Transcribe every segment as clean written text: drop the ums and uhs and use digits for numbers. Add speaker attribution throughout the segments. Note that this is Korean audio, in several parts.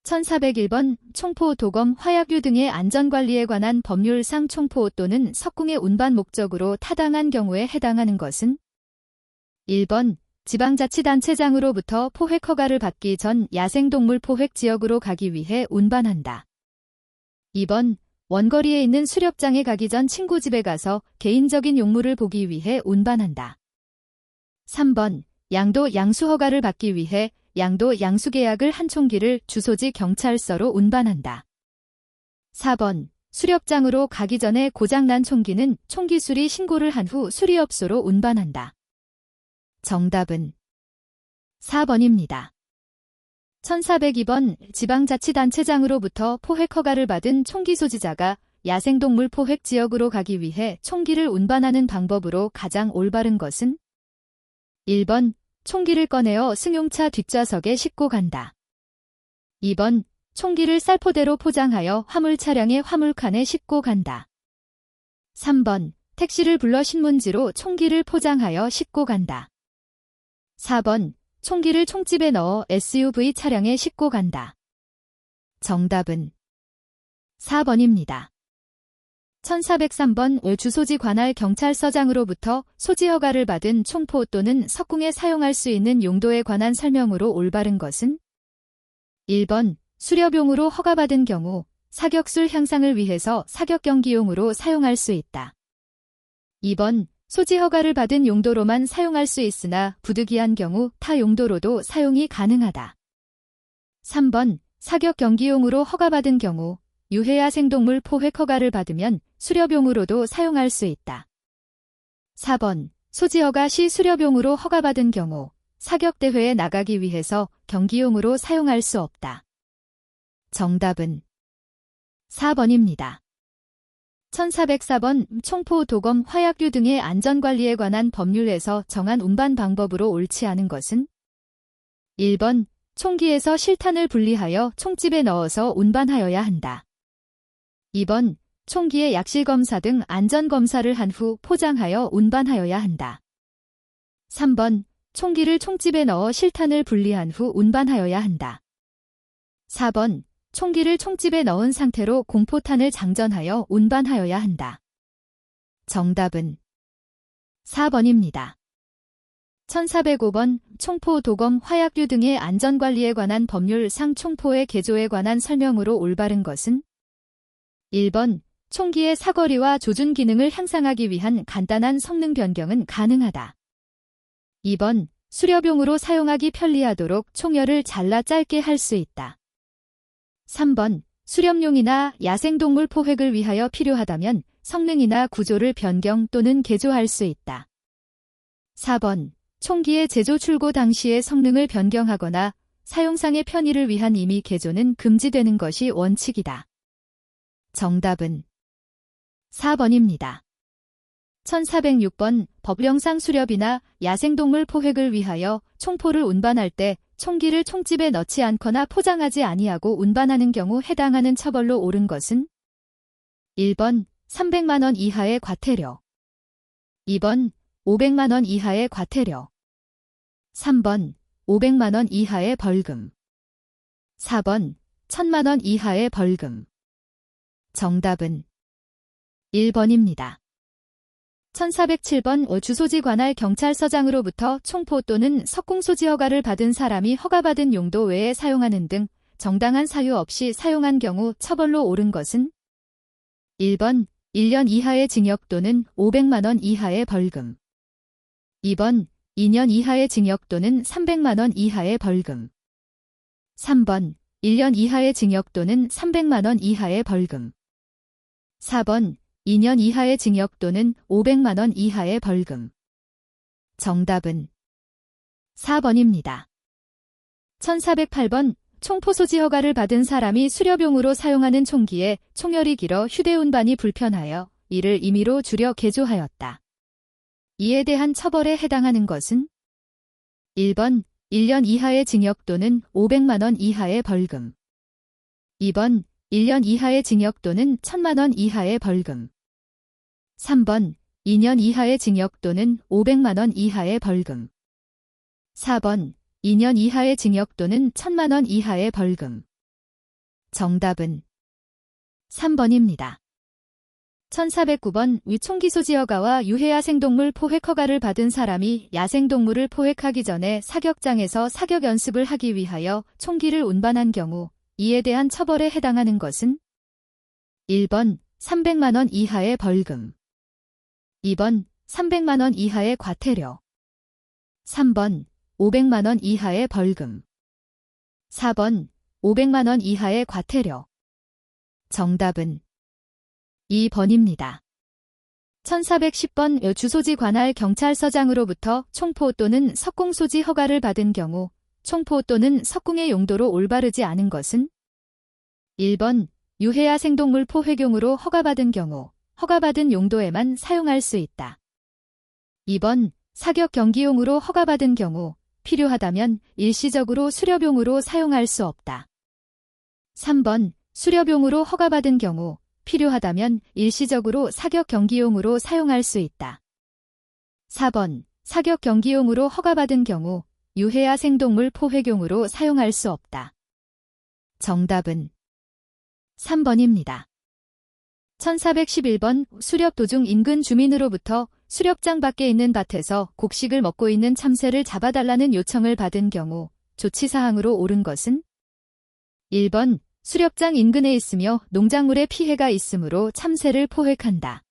Speaker 1: 1401번 총포, 도검, 화약류 등의 안전관리에 관한 법률상 총포 또는 석궁의 운반 목적으로 타당한 경우에 해당하는 것은 1번 지방자치단체장으로부터 포획 허가를 받기 전 야생동물 포획 지역으로 가기 위해 운반한다. 2번 원거리에 있는 수렵장에 가기 전 친구 집에 가서 개인적인 용물을 보기 위해 운반한다. 3번 양도 양수 허가를 받기 위해 양도 양수 계약을 한 총기를 주소지 경찰서로 운반한다. 4번 수렵장으로 가기 전에 고장난 총기는 총기 수리 신고를 한 후 수리업소로 운반한다. 정답은 4번입니다. 1402번 지방자치단체장으로부터 포획 허가를 받은 총기 소지자가 야생동물 포획 지역으로 가기 위해 총기를 운반하는 방법으로 가장 올바른 것은 1번 총기를 꺼내어 승용차 뒷좌석에 싣고 간다. 2번 총기를 쌀포대로 포장하여 화물 차량의 화물칸에 싣고 간다. 3번 택시를 불러 신문지로 총기를 포장하여 싣고 간다. 4번 총기를 총집에 넣어 SUV 차량에 싣고 간다. 정답은 4번입니다. 1403번 주소지 관할 경찰서장으로부터 소지 허가를 받은 총포 또는 석궁에 사용할 수 있는 용도에 관한 설명으로 올바른 것은 1번 수렵용으로 허가받은 경우 사격술 향상을 위해서 사격 경기용으로 사용할 수 있다. 2번 소지 허가를 받은 용도로만 사용할 수 있으나 부득이한 경우 타 용도로도 사용이 가능하다. 3번 사격 경기용으로 허가받은 경우 유해야생동물 포획 허가를 받으면 수렵용으로도 사용할 수 있다. 4번 소지 허가 시 수렵용으로 허가받은 경우 사격대회에 나가기 위해서 경기용으로 사용할 수 없다. 정답은 4번입니다. 1404번 총포, 도검, 화약류 등의 안전관리에 관한 법률에서 정한 운반 방법으로 옳지 않은 것은 1번 총기에서 실탄을 분리하여 총집에 넣어서 운반하여야 한다. 2번 총기의 약실검사 등 안전검사를 한 후 포장하여 운반하여야 한다. 3번 총기를 총집에 넣어 실탄을 분리한 후 운반하여야 한다. 4번 총기를 총집에 넣은 상태로 공포탄을 장전하여 운반하여야 한다. 정답은 4번입니다. 1405번 총포, 도검, 화약류 등의 안전관리에 관한 법률상 총포의 개조에 관한 설명으로 올바른 것은 1번 총기의 사거리와 조준 기능을 향상하기 위한 간단한 성능 변경은 가능하다. 2번 수렵용으로 사용하기 편리하도록 총열을 잘라 짧게 할 수 있다. 3번 수렵용이나 야생동물 포획을 위하여 필요하다면 성능이나 구조를 변경 또는 개조할 수 있다. 4번 총기의 제조 출고 당시의 성능을 변경하거나 사용상의 편의를 위한 임의 개조는 금지되는 것이 원칙이다. 정답은 4번입니다. 1406번 법령상 수렵이나 야생동물 포획을 위하여 총포를 운반할 때 총기를 총집에 넣지 않거나 포장하지 아니하고 운반하는 경우 해당하는 처벌로 옳은 것은 1번 300만원 이하의 과태료, 2번 500만원 이하의 과태료, 3번 500만원 이하의 벌금, 4번 1000만원 이하의 벌금. 정답은 1번입니다. 1407번 주소지 관할 경찰서장으로부터 총포 또는 석궁 소지 허가를 받은 사람이 허가받은 용도 외에 사용하는 등 정당한 사유 없이 사용한 경우 처벌로 옳은 것은 1번 1년 이하의 징역 또는 500만원 이하의 벌금, 2번 2년 이하의 징역 또는 300만원 이하의 벌금, 3번 1년 이하의 징역 또는 300만원 이하의 벌금, 4번 2년 이하의 징역 또는 500만원 이하의 벌금. 정답은 4번입니다. 1408번 총포 소지 허가를 받은 사람이 수렵용으로 사용하는 총기에 총열이 길어 휴대운반이 불편하여 이를 임의로 줄여 개조하였다. 이에 대한 처벌에 해당하는 것은 1번 1년 이하의 징역 또는 500만원 이하의 벌금, 2번 1년 이하의 징역 또는 1000만원 이하의 벌금, 3번 2년 이하의 징역 또는 500만원 이하의 벌금, 4번 2년 이하의 징역 또는 1000만원 이하의 벌금. 정답은 3번입니다. 1409번 위 총기 소지 허가와 유해 야생동물 포획 허가를 받은 사람이 야생동물을 포획하기 전에 사격장에서 사격 연습을 하기 위하여 총기를 운반한 경우 이에 대한 처벌에 해당하는 것은 1번 300만 원 이하의 벌금, 2번 300만 원 이하의 과태료, 3번 500만 원 이하의 벌금, 4번 500만 원 이하의 과태료. 정답은 2번입니다. 1410번 주소지 관할 경찰서장으로부터 총포 또는 석궁 소지 허가를 받은 경우 총포 또는 석궁의 용도로 올바르지 않은 것은 1번 유해야 생동물 포획용으로 허가받은 경우 허가받은 용도에만 사용할 수 있다. 2번 사격 경기용으로 허가받은 경우 필요하다면 일시적으로 수렵용으로 사용할 수 없다. 3번 수렵용으로 허가받은 경우 필요하다면 일시적으로 사격 경기용으로 사용할 수 있다. 4번 사격 경기용으로 허가받은 경우 유해야 생동물 포획용으로 사용할 수 없다. 정답은 3번입니다. 1411번 수렵 도중 인근 주민으로부터 수렵장 밖에 있는 밭에서 곡식을 먹고 있는 참새를 잡아달라는 요청을 받은 경우 조치사항으로 옳은 것은 1번 수렵장 인근에 있으며 농작물에 피해가 있으므로 참새를 포획한다.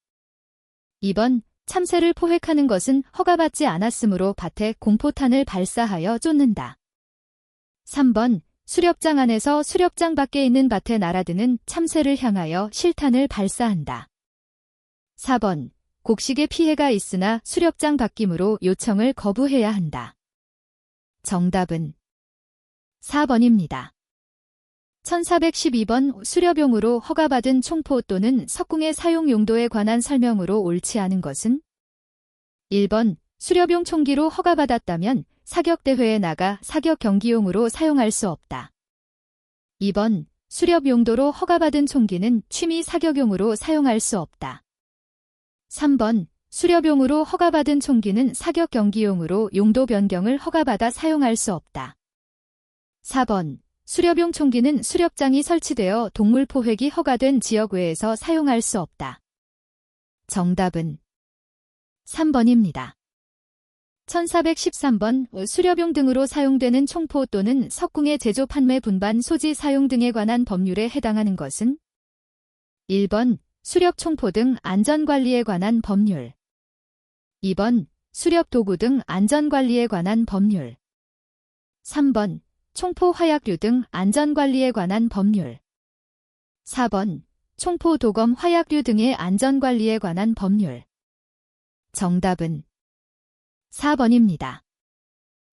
Speaker 1: 2번 참새를 포획하는 것은 허가받지 않았으므로 밭에 공포탄을 발사하여 쫓는다. 3번 수렵장 안에서 수렵장 밖에 있는 밭에 날아드는 참새를 향하여 실탄을 발사한다. 4번 곡식에 피해가 있으나 수렵장 밖이므로 요청을 거부해야 한다. 정답은 4번입니다. 1412번 수렵용으로 허가받은 총포 또는 석궁의 사용 용도에 관한 설명으로 옳지 않은 것은 1번 수렵용 총기로 허가받았다면 사격대회에 나가 사격 경기용으로 사용할 수 없다. 2번 수렵 용도로 허가받은 총기는 취미 사격용으로 사용할 수 없다. 3번 수렵용으로 허가받은 총기는 사격 경기용으로 용도 변경을 허가받아 사용할 수 없다. 4번 수렵용 총기는 수렵장이 설치되어 동물 포획이 허가된 지역 외에서 사용할 수 없다. 정답은 3번입니다. 1413번 수렵용 등으로 사용되는 총포 또는 석궁의 제조 판매 분반 소지 사용 등에 관한 법률에 해당하는 것은 1번 수렵 총포 등 안전관리에 관한 법률, 2번 수렵 도구 등 안전관리에 관한 법률, 3번 총포 화약류 등 안전관리에 관한 법률, 4번 총포 도검 화약류 등의 안전관리에 관한 법률. 정답은 4번입니다.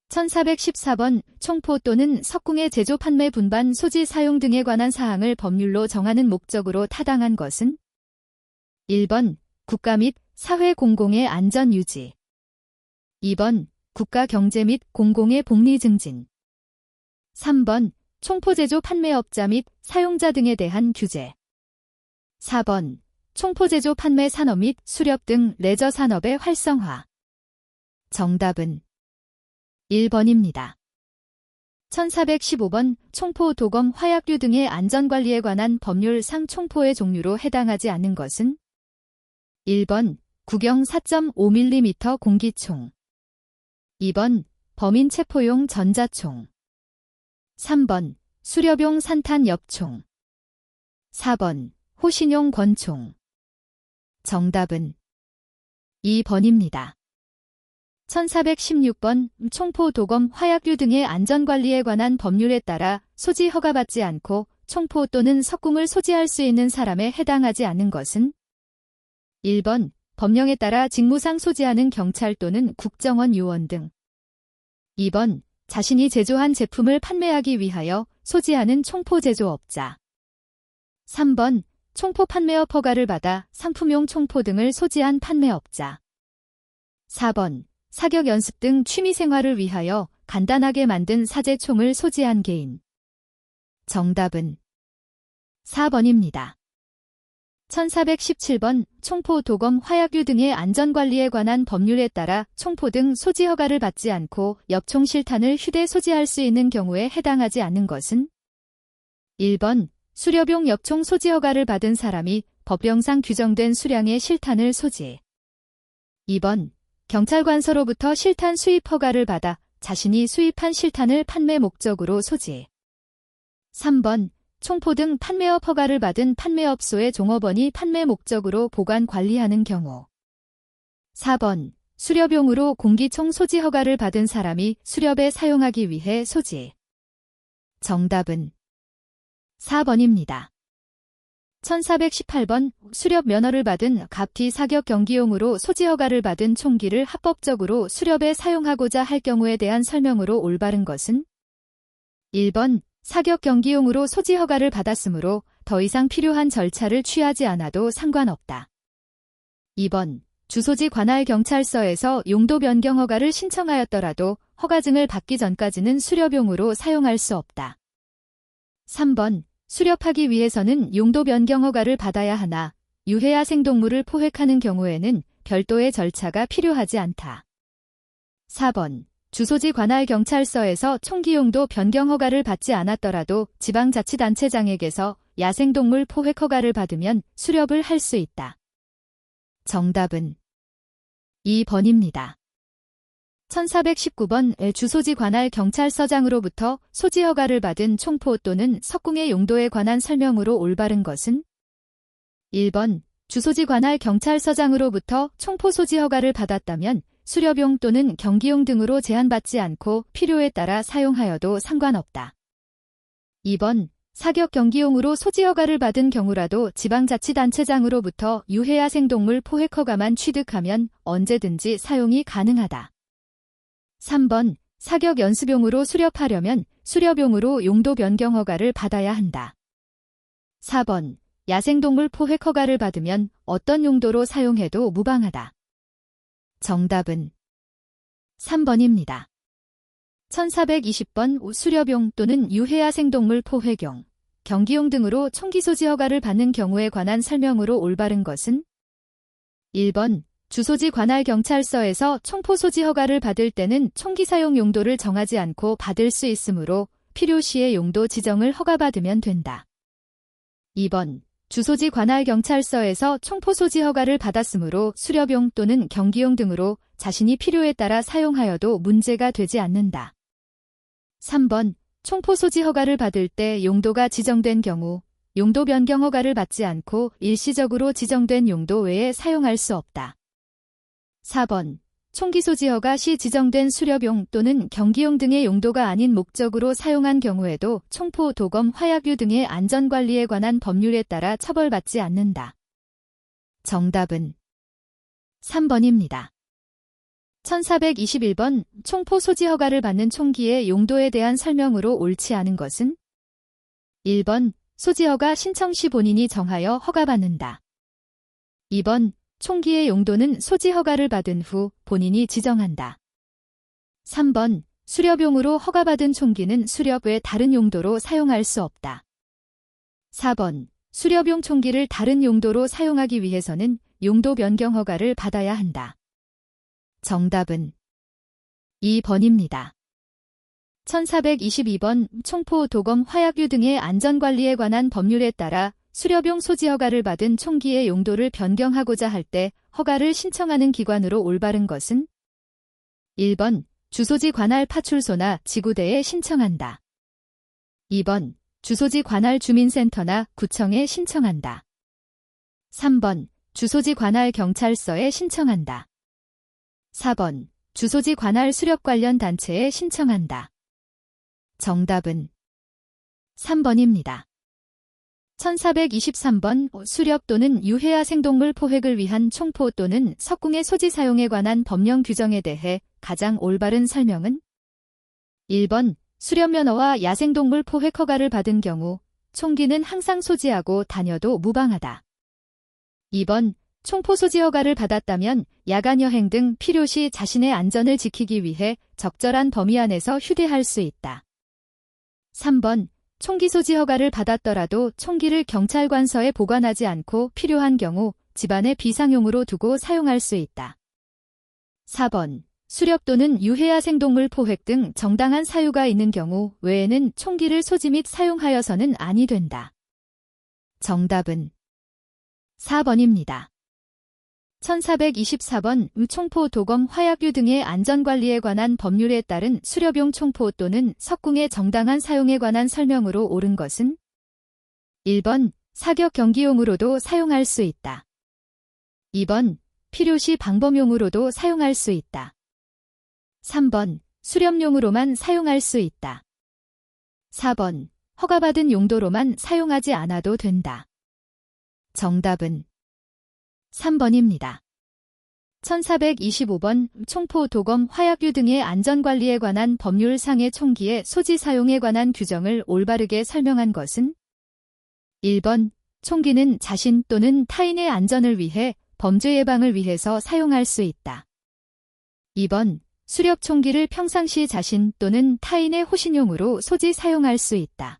Speaker 1: 1414번 총포 또는 석궁의 제조 판매 분반 소지 사용 등에 관한 사항을 법률로 정하는 목적으로 타당한 것은 1번 국가 및 사회 공공의 안전 유지, 2번 국가 경제 및 공공의 복리 증진, 3번 총포 제조 판매업자 및 사용자 등에 대한 규제, 4번 총포 제조 판매 산업 및 수렵 등 레저 산업의 활성화. 정답은 1번입니다. 1415번 총포 도검 화약류 등의 안전관리에 관한 법률상 총포의 종류로 해당하지 않는 것은 1번 구경 4.5mm 공기총, 2번 범인 체포용 전자총, 3번 수렵용 산탄 엽총, 4번 호신용 권총. 정답은 2번입니다. 1416번 총포 도검 화약류 등의 안전관리에 관한 법률에 따라 소지 허가받지 않고 총포 또는 석궁을 소지할 수 있는 사람에 해당하지 않는 것은 1번 법령에 따라 직무상 소지하는 경찰 또는 국정원 요원 등, 2번 자신이 제조한 제품을 판매하기 위하여 소지하는 총포 제조업자, 3번 총포 판매업 허가를 받아 상품용 총포 등을 소지한 판매업자, 4번 사격 연습 등 취미생활을 위하여 간단하게 만든 사제총을 소지한 개인. 정답은 4번입니다. 1417번 총포 도검 화약류 등의 안전관리에 관한 법률에 따라 총포 등 소지 허가를 받지 않고 엽총 실탄을 휴대 소지할 수 있는 경우에 해당하지 않는 것은 1번 수렵용 엽총 소지 허가를 받은 사람이 법령상 규정된 수량의 실탄을 소지. 2번. 경찰관서로부터 실탄 수입 허가를 받아 자신이 수입한 실탄을 판매 목적으로 소지. 3번. 총포 등 판매업 허가를 받은 판매업소의 종업원이 판매 목적으로 보관 관리하는 경우. 4번. 수렵용으로 공기총 소지 허가를 받은 사람이 수렵에 사용하기 위해 소지. 정답은 4번입니다. 1418번. 수렵 면허를 받은 갑티 사격 경기용으로 소지 허가를 받은 총기를 합법적으로 수렵에 사용하고자 할 경우에 대한 설명으로 올바른 것은? 1번. 사격 경기용으로 소지 허가를 받았으므로 더 이상 필요한 절차를 취하지 않아도 상관없다. 2번. 주소지 관할 경찰서에서 용도 변경 허가를 신청하였더라도 허가증을 받기 전까지는 수렵용으로 사용할 수 없다. 3번. 수렵하기 위해서는 용도 변경 허가를 받아야 하나 유해야 생동물을 포획하는 경우에는 별도의 절차가 필요하지 않다. 4번. 주소지 관할 경찰서에서 총기 용도 변경 허가를 받지 않았더라도 지방자치단체장에게서 야생동물 포획 허가를 받으면 수렵을 할 수 있다. 정답은 2번입니다. 1419번. 주소지 관할 경찰서장으로부터 소지 허가를 받은 총포 또는 석궁의 용도에 관한 설명으로 올바른 것은? 1번. 주소지 관할 경찰서장으로부터 총포 소지 허가를 받았다면 수렵용 또는 경기용 등으로 제한받지 않고 필요에 따라 사용하여도 상관없다. 2번. 사격 경기용으로 소지 허가를 받은 경우라도 지방자치단체장으로부터 유해야 생동물 포획 허가만 취득하면 언제든지 사용이 가능하다. 3번. 사격 연습용으로 수렵하려면 수렵용으로 용도 변경 허가를 받아야 한다. 4번. 야생동물 포획 허가를 받으면 어떤 용도로 사용해도 무방하다. 정답은 3번입니다. 1420번. 수렵용 또는 유해야 생동물 포획용, 경기용 등으로 총기 소지 허가를 받는 경우에 관한 설명으로 올바른 것은? 1번. 주소지 관할 경찰서에서 총포 소지 허가를 받을 때는 총기 사용 용도를 정하지 않고 받을 수 있으므로 필요시에 용도 지정을 허가받으면 된다. 2번. 주소지 관할 경찰서에서 총포 소지 허가를 받았으므로 수렵용 또는 경기용 등으로 자신이 필요에 따라 사용하여도 문제가 되지 않는다. 3번. 총포 소지 허가를 받을 때 용도가 지정된 경우 용도 변경 허가를 받지 않고 일시적으로 지정된 용도 외에 사용할 수 없다. 4번. 총기 소지 허가 시 지정된 수렵용 또는 경기용 등의 용도가 아닌 목적으로 사용한 경우에도 총포, 도검, 화약류 등의 안전관리에 관한 법률에 따라 처벌받지 않는다. 정답은 3번입니다. 1421번. 총포 소지 허가를 받는 총기의 용도에 대한 설명으로 옳지 않은 것은? 1번. 소지 허가 신청 시 본인이 정하여 허가받는다. 2번. 총기의 용도는 소지 허가를 받은 후 본인이 지정한다. 3번. 수렵용으로 허가받은 총기는 수렵 외 다른 용도로 사용할 수 없다. 4번. 수렵용 총기를 다른 용도로 사용하기 위해서는 용도 변경 허가를 받아야 한다. 정답은 2번입니다. 1422번. 총포, 도검, 화약류 등의 안전관리에 관한 법률에 따라 수렵용 소지 허가를 받은 총기의 용도를 변경하고자 할 때 허가를 신청하는 기관으로 올바른 것은? 1번. 주소지 관할 파출소나 지구대에 신청한다. 2번. 주소지 관할 주민센터나 구청에 신청한다. 3번. 주소지 관할 경찰서에 신청한다. 4번. 주소지 관할 수렵 관련 단체에 신청한다. 정답은 3번입니다. 1423번. 수렵 또는 유해야 생동물 포획을 위한 총포 또는 석궁의 소지 사용에 관한 법령 규정에 대해 가장 올바른 설명은? 1번. 수렵면허와 야생동물 포획 허가를 받은 경우 총기는 항상 소지하고 다녀도 무방하다. 2번. 총포 소지 허가를 받았다면 야간 여행 등 필요시 자신의 안전을 지키기 위해 적절한 범위 안에서 휴대할 수 있다. 3번. 총기 소지 허가를 받았더라도 총기를 경찰관서에 보관하지 않고 필요한 경우 집안에 비상용으로 두고 사용할 수 있다. 4번. 수렵 또는 유해야 생동물 포획 등 정당한 사유가 있는 경우 외에는 총기를 소지 및 사용하여서는 아니 된다. 정답은 4번입니다. 1424번 총포, 도검, 화약류 등의 안전관리에 관한 법률에 따른 수렵용 총포 또는 석궁의 정당한 사용에 관한 설명으로 옳은 것은 1번 사격 경기용으로도 사용할 수 있다. 2번 필요시 방범용으로도 사용할 수 있다. 3번 수렵용으로만 사용할 수 있다. 4번 허가받은 용도로만 사용하지 않아도 된다. 정답은 3번입니다. 1425번 총포, 도검, 화약류 등의 안전관리에 관한 법률상의 총기의 소지 사용에 관한 규정을 올바르게 설명한 것은 1번 총기는 자신 또는 타인의 안전을 위해 범죄 예방을 위해서 사용할 수 있다. 2번 수렵 총기를 평상시 자신 또는 타인의 호신용으로 소지 사용할 수 있다.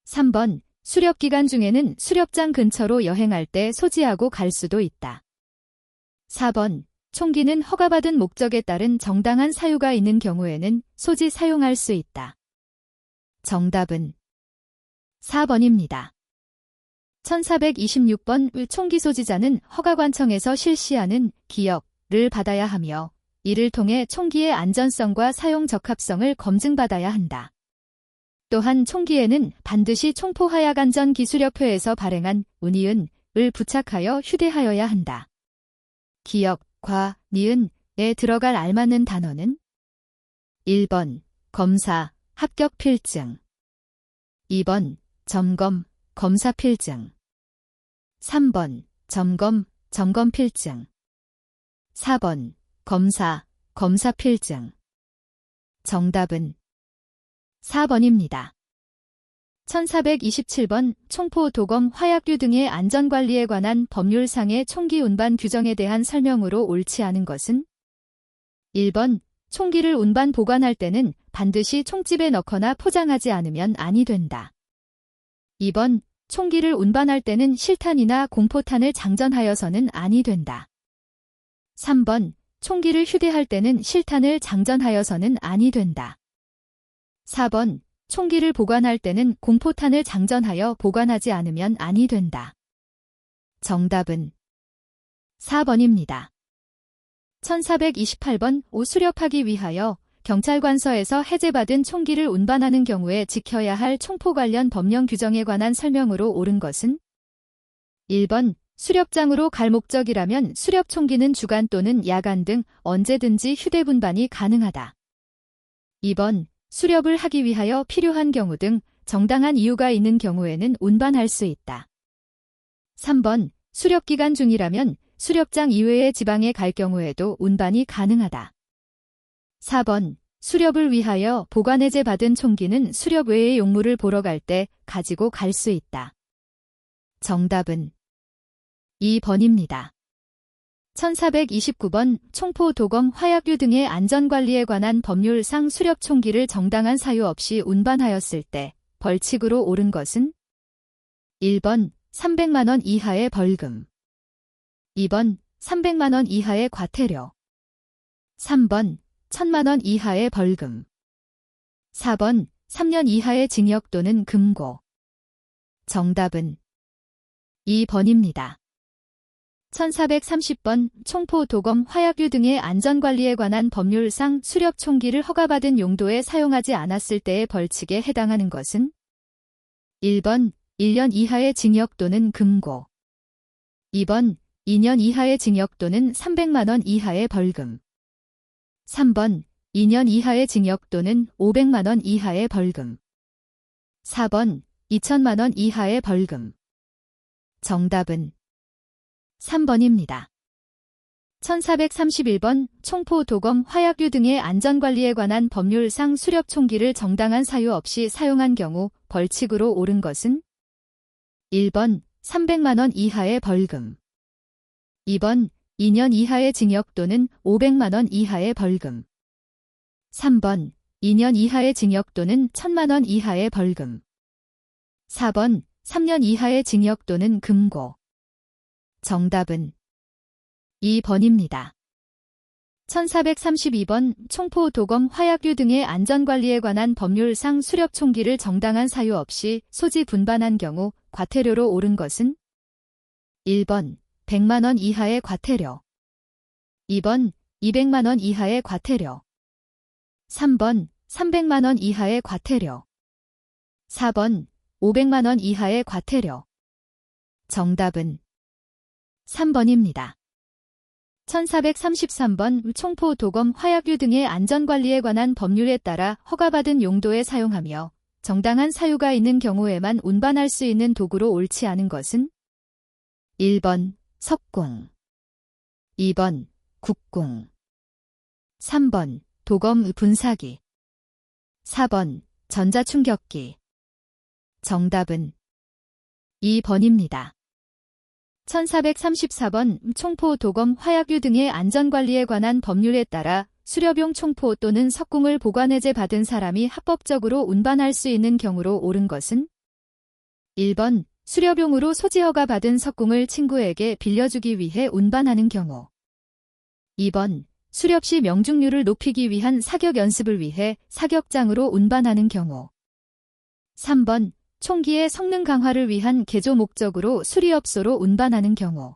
Speaker 1: 3번 수렵 기간 중에는 수렵장 근처로 여행할 때 소지하고 갈 수도 있다. 4번 총기는 허가받은 목적에 따른 정당한 사유가 있는 경우에는 소지 사용할 수 있다. 정답은 4번입니다. 1426번 총기 소지자는 허가관청에서 실시하는 기억을 받아야 하며 이를 통해 총기의 안전성과 사용 적합성을 검증받아야 한다. 또한 총기에는 반드시 총포화약안전기술협회에서 발행한 운이은을 부착하여 휴대하여야 한다. 기억과 니은에 들어갈 알맞는 단어는 1번 검사, 합격 필증 2번 점검, 검사 필증 3번 점검, 점검 필증 4번 검사, 검사 필증 정답은 4번입니다. 1427번 총포, 도검, 화약류 등의 안전관리에 관한 법률상의 총기 운반 규정에 대한 설명으로 옳지 않은 것은 1번 총기를 운반 보관할 때는 반드시 총집에 넣거나 포장하지 않으면 아니 된다. 2번 총기를 운반할 때는 실탄이나 공포탄을 장전하여서는 아니 된다. 3번 총기를 휴대할 때는 실탄을 장전하여서는 아니 된다. 4번 총기를 보관할 때는 공포탄을 장전하여 보관하지 않으면 아니 된다. 정답은 4번입니다. 1428번 수렵하기 위하여 경찰관서에서 해제받은 총기를 운반하는 경우에 지켜야 할 총포 관련 법령 규정에 관한 설명으로 옳은 것은 1번 수렵장으로 갈 목적이라면 수렵 총기는 주간 또는 야간 등 언제든지 휴대분반이 가능하다. 2번 수렵을 하기 위하여 필요한 경우 등 정당한 이유가 있는 경우에는 운반할 수 있다. 3번 수렵 기간 중이라면 수렵장 이외의 지방에 갈 경우에도 운반이 가능하다. 4번 수렵을 위하여 보관 해제받은 총기는 수렵 외의 용무를 보러 갈 때 가지고 갈 수 있다. 정답은 2번입니다. 1429번 총포, 도검, 화약류 등의 안전관리에 관한 법률상 수렵 총기를 정당한 사유 없이 운반하였을 때 벌칙으로 옳은 것은 1번 300만 원 이하의 벌금 2번 300만 원 이하의 과태료 3번 1000만 원 이하의 벌금 4번 3년 이하의 징역 또는 금고 정답은 2번입니다. 1430번 총포, 도검, 화약류 등의 안전관리에 관한 법률상 수렵 총기를 허가받은 용도에 사용하지 않았을 때의 벌칙에 해당하는 것은 1번 1년 이하의 징역 또는 금고 2번 2년 이하의 징역 또는 300만 원 이하의 벌금 3번 2년 이하의 징역 또는 500만 원 이하의 벌금 4번 2천만 원 이하의 벌금 정답은 3번입니다. 1431번 총포, 도검, 화약류 등의 안전관리에 관한 법률상 수렵 총기를 정당한 사유 없이 사용한 경우 벌칙으로 옳은 것은 1번 300만 원 이하의 벌금 2번 2년 이하의 징역 또는 500만 원 이하의 벌금 3번 2년 이하의 징역 또는 1000만 원 이하의 벌금 4번 3년 이하의 징역 또는 금고 정답은 2번입니다. 1432번 총포, 도검, 화약류 등의 안전관리에 관한 법률상 수렵 총기를 정당한 사유 없이 소지 분반한 경우 과태료로 옳은 것은 1번 100만 원 이하의 과태료, 2번 200만 원 이하의 과태료, 3번 300만 원 이하의 과태료, 4번 500만 원 이하의 과태료. 정답은 3번입니다. 1433번 총포, 도검, 화약류 등의 안전관리에 관한 법률에 따라 허가받은 용도에 사용하며 정당한 사유가 있는 경우에만 운반할 수 있는 도구로 옳지 않은 것은 1번 석궁, 2번 국궁, 3번 도검 분사기, 4번 전자충격기. 정답은 2번입니다. 1434번 총포, 도검, 화약류 등의 안전관리에 관한 법률에 따라 수렵용 총포 또는 석궁을 보관해제 받은 사람이 합법적으로 운반할 수 있는 경우로 옳은 것은 1번 수렵용으로 소지허가 받은 석궁을 친구에게 빌려주기 위해 운반하는 경우, 2번 수렵 시 명중률을 높이기 위한 사격 연습을 위해 사격장으로 운반하는 경우, 3번 총기의 성능 강화를 위한 개조 목적으로 수리업소로 운반하는 경우,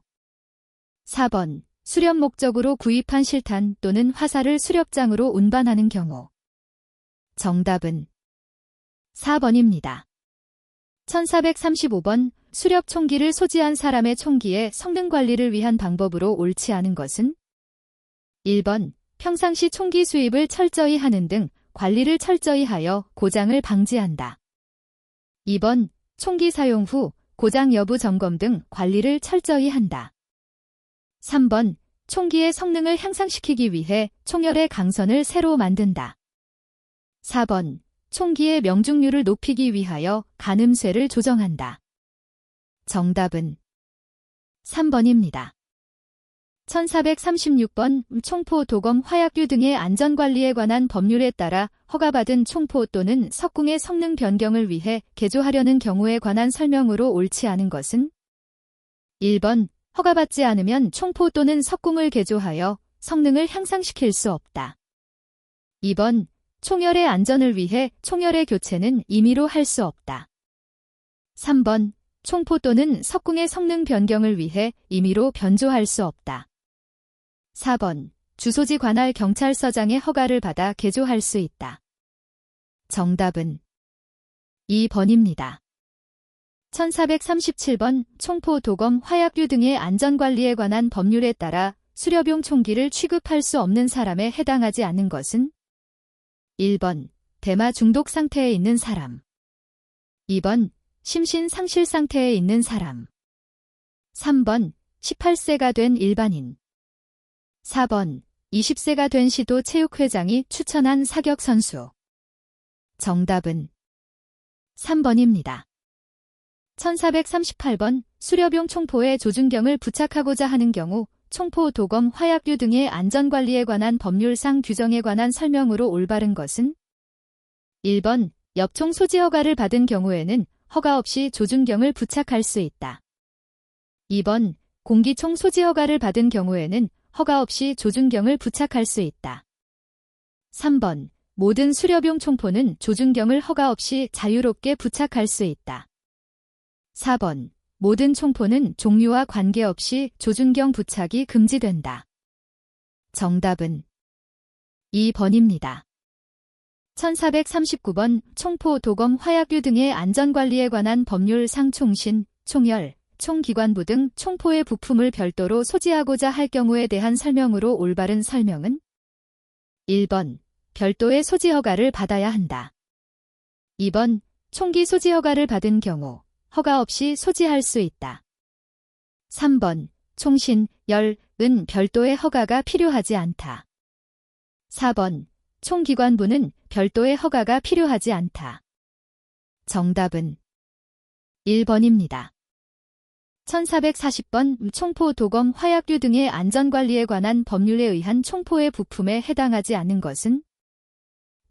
Speaker 1: 4번 수렵 목적으로 구입한 실탄 또는 화살을 수렵장으로 운반하는 경우. 정답은 4번입니다. 1435번 수렵 총기를 소지한 사람의 총기의 성능 관리를 위한 방법으로 옳지 않은 것은 1번 평상시 총기 수입을 철저히 하는 등 관리를 철저히 하여 고장을 방지한다. 2번 총기 사용 후 고장 여부 점검 등 관리를 철저히 한다. 3번 총기의 성능을 향상시키기 위해 총열의 강선을 새로 만든다. 4번 총기의 명중률을 높이기 위하여 가늠쇠를 조정한다. 정답은 3번입니다. 1436번 총포, 도검, 화약류 등의 안전관리에 관한 법률에 따라 허가받은 총포 또는 석궁의 성능 변경을 위해 개조하려는 경우에 관한 설명으로 옳지 않은 것은 1번 허가받지 않으면 총포 또는 석궁을 개조하여 성능을 향상시킬 수 없다. 2번 총열의 안전을 위해 총열의 교체는 임의로 할 수 없다. 3번 총포 또는 석궁의 성능 변경을 위해 임의로 변조할 수 없다. 4번 주소지 관할 경찰서장의 허가를 받아 개조할 수 있다. 정답은 2번입니다. 1437번 총포, 도검, 화약류 등의 안전관리에 관한 법률에 따라 수렵용 총기를 취급할 수 없는 사람에 해당하지 않는 것은 1번 대마 중독 상태에 있는 사람, 2번 심신 상실 상태에 있는 사람, 3번 18세가 된 일반인, 4번 20세가 된 시도 체육회장이 추천한 사격 선수. 정답은 3번입니다. 1438번 수렵용 총포에 조준경을 부착하고자 하는 경우 총포, 도검, 화약류 등의 안전관리에 관한 법률상 규정에 관한 설명으로 올바른 것은 1번 엽총 소지 허가를 받은 경우에는 허가 없이 조준경을 부착할 수 있다. 2번 공기총 소지 허가를 받은 경우에는 허가 없이 조준경을 부착할 수 있다. 3번 모든 수렵용 총포는 조준경을 허가 없이 자유롭게 부착할 수 있다. 4번 모든 총포는 종류와 관계없이 조준경 부착이 금지된다. 정답은 2번입니다. 1439번 총포, 도검, 화약류 등의 안전관리에 관한 법률상 총신, 총열, 총기관부 등 총포의 부품을 별도로 소지하고자 할 경우에 대한 설명으로 올바른 설명은 1번 별도의 소지 허가를 받아야 한다. 2번 총기 소지 허가를 받은 경우 허가 없이 소지할 수 있다. 3번 총신, 열, 은 별도의 허가가 필요하지 않다. 4번 총기관부는 별도의 허가가 필요하지 않다. 정답은 1번입니다. 1440번 총포, 도검, 화약류 등의 안전관리에 관한 법률에 의한 총포의 부품에 해당하지 않는 것은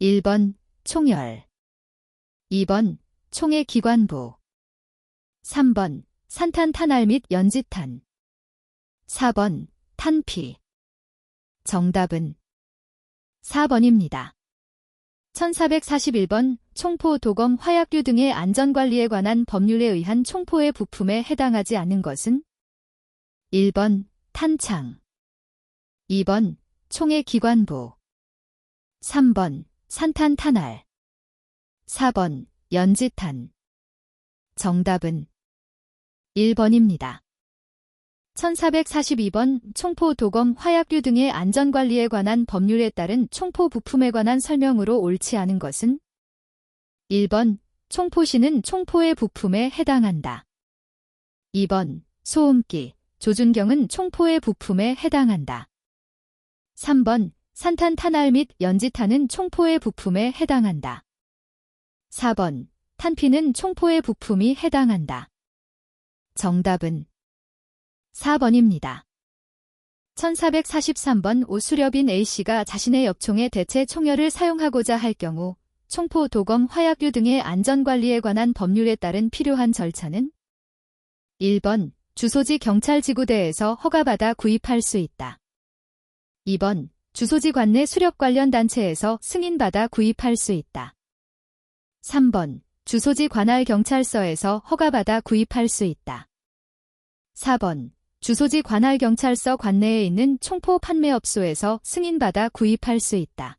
Speaker 1: 1번 총열, 2번 총의 기관부, 3번 산탄 탄알 및 연지탄, 4번 탄피. 정답은 4번입니다. 1441번 총포, 도검, 화약류 등의 안전관리에 관한 법률에 의한 총포의 부품에 해당하지 않는 것은 1번 탄창, 2번 총의 기관부, 3번 산탄 탄알, 4번 연지탄. 정답은 1번입니다. 1442번 총포, 도검, 화약류 등의 안전관리에 관한 법률에 따른 총포 부품에 관한 설명으로 옳지 않은 것은 1번 총포신은 총포의 부품에 해당한다. 2번 소음기, 조준경은 총포의 부품에 해당한다. 3번 산탄 탄알 및 연지탄은 총포의 부품에 해당한다. 4번 탄피는 총포의 부품이 해당한다. 정답은 4번입니다. 1443번 오수렵인 A씨가 자신의 엽총에 대체 총열을 사용하고자 할 경우 총포, 도검, 화약류 등의 안전관리에 관한 법률에 따른 필요한 절차는 1번 주소지 경찰지구대에서 허가받아 구입할 수 있다. 2번 주소지 관내 수렵 관련 단체에서 승인받아 구입할 수 있다. 3번 주소지 관할 경찰서에서 허가받아 구입할 수 있다. 4번 주소지 관할 경찰서 관내에 있는 총포 판매업소에서 승인받아 구입할 수 있다.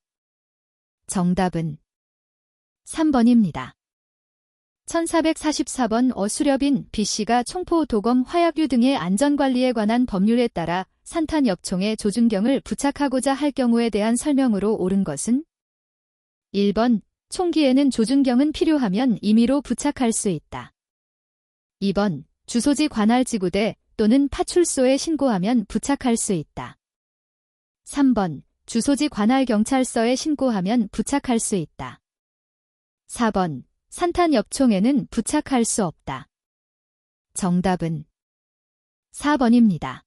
Speaker 1: 정답은 3번입니다. 1444번 어수렵인 B씨가 총포, 도검, 화약류 등의 안전관리에 관한 법률에 따라 산탄 엽총에 조준경을 부착하고자 할 경우에 대한 설명으로 옳은 것은 1번 총기에는 조준경은 필요하면 임의로 부착할 수 있다. 2번 주소지 관할 지구대 또는 파출소에 신고하면 부착할 수 있다. 3번 주소지 관할 경찰서에 신고하면 부착할 수 있다. 4번 산탄 엽총에는 부착할 수 없다. 정답은 4번입니다.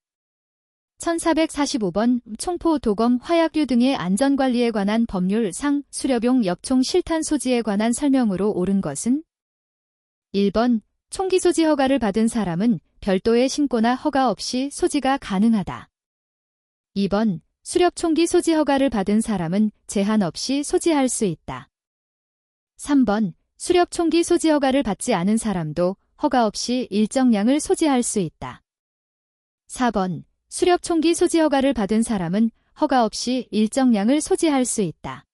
Speaker 1: 1445번 총포, 도검, 화약류 등의 안전관리에 관한 법률상 수렵용 엽총 실탄 소지에 관한 설명으로 옳은 것은 1번 총기 소지 허가를 받은 사람은 별도의 신고나 허가 없이 소지가 가능하다. 2번 수렵 총기 소지 허가를 받은 사람은 제한 없이 소지할 수 있다. 3번 수렵 총기 소지 허가를 받지 않은 사람도 허가 없이 일정량을 소지할 수 있다. 4번 수렵 총기 소지 허가를 받은 사람은 허가 없이 일정량을 소지할 수 있다.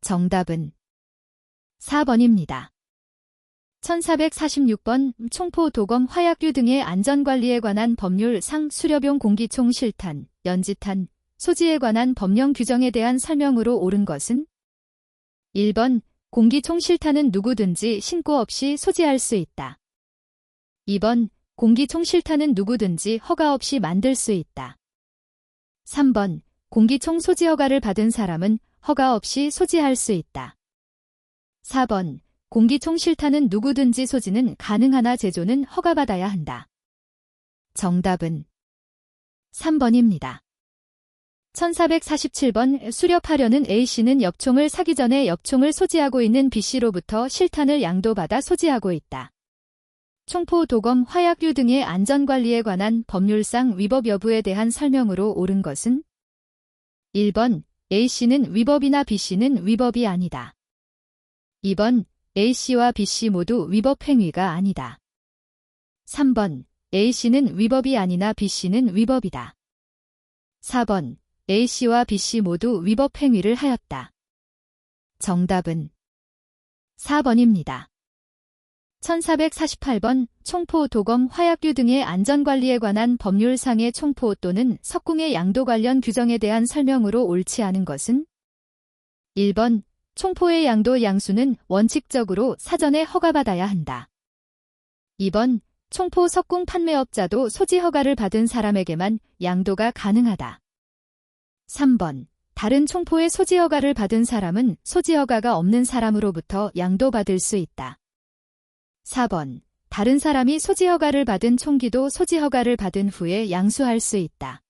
Speaker 1: 정답은 4번입니다. 1446번 총포, 도검, 화약류 등의 안전관리에 관한 법률상 수렵용 공기총 실탄, 연지탄, 소지에 관한 법령 규정에 대한 설명으로 옳은 것은 1번 공기총 실탄은 누구든지 신고 없이 소지할 수 있다. 2번 공기총 실탄은 누구든지 허가 없이 만들 수 있다. 3번 공기총 소지 허가를 받은 사람은 허가 없이 소지할 수 있다. 4번 공기총 실탄은 누구든지 소지는 가능하나 제조는 허가받아야 한다. 정답은 3번입니다. 1447번 수렵하려는 A씨는 엽총을 사기 전에 엽총을 소지하고 있는 B씨로부터 실탄을 양도받아 소지하고 있다. 총포, 도검, 화약류 등의 안전관리에 관한 법률상 위법 여부에 대한 설명으로 옳은 것은 1번 A씨는 위법이나 B씨는 위법이 아니다. 2번 A씨와 B씨 모두 위법 행위가 아니다. 3번 A씨는 위법이 아니나 B씨는 위법이다. 4번 A씨와 B씨 모두 위법 행위를 하였다. 정답은 4번입니다. 1448번 총포, 도검, 화약류 등의 안전관리에 관한 법률상의 총포 또는 석궁의 양도 관련 규정에 대한 설명으로 옳지 않은 것은 1번 총포의 양도 양수는 원칙적으로 사전에 허가받아야 한다. 2번 총포 석궁 판매업자도 소지 허가를 받은 사람에게만 양도가 가능하다. 3번 다른 총포의 소지 허가를 받은 사람은 소지 허가가 없는 사람으로부터 양도받을 수 있다. 4번 다른 사람이 소지 허가를 받은 총기도 소지 허가를 받은 후에 양수할 수 있다.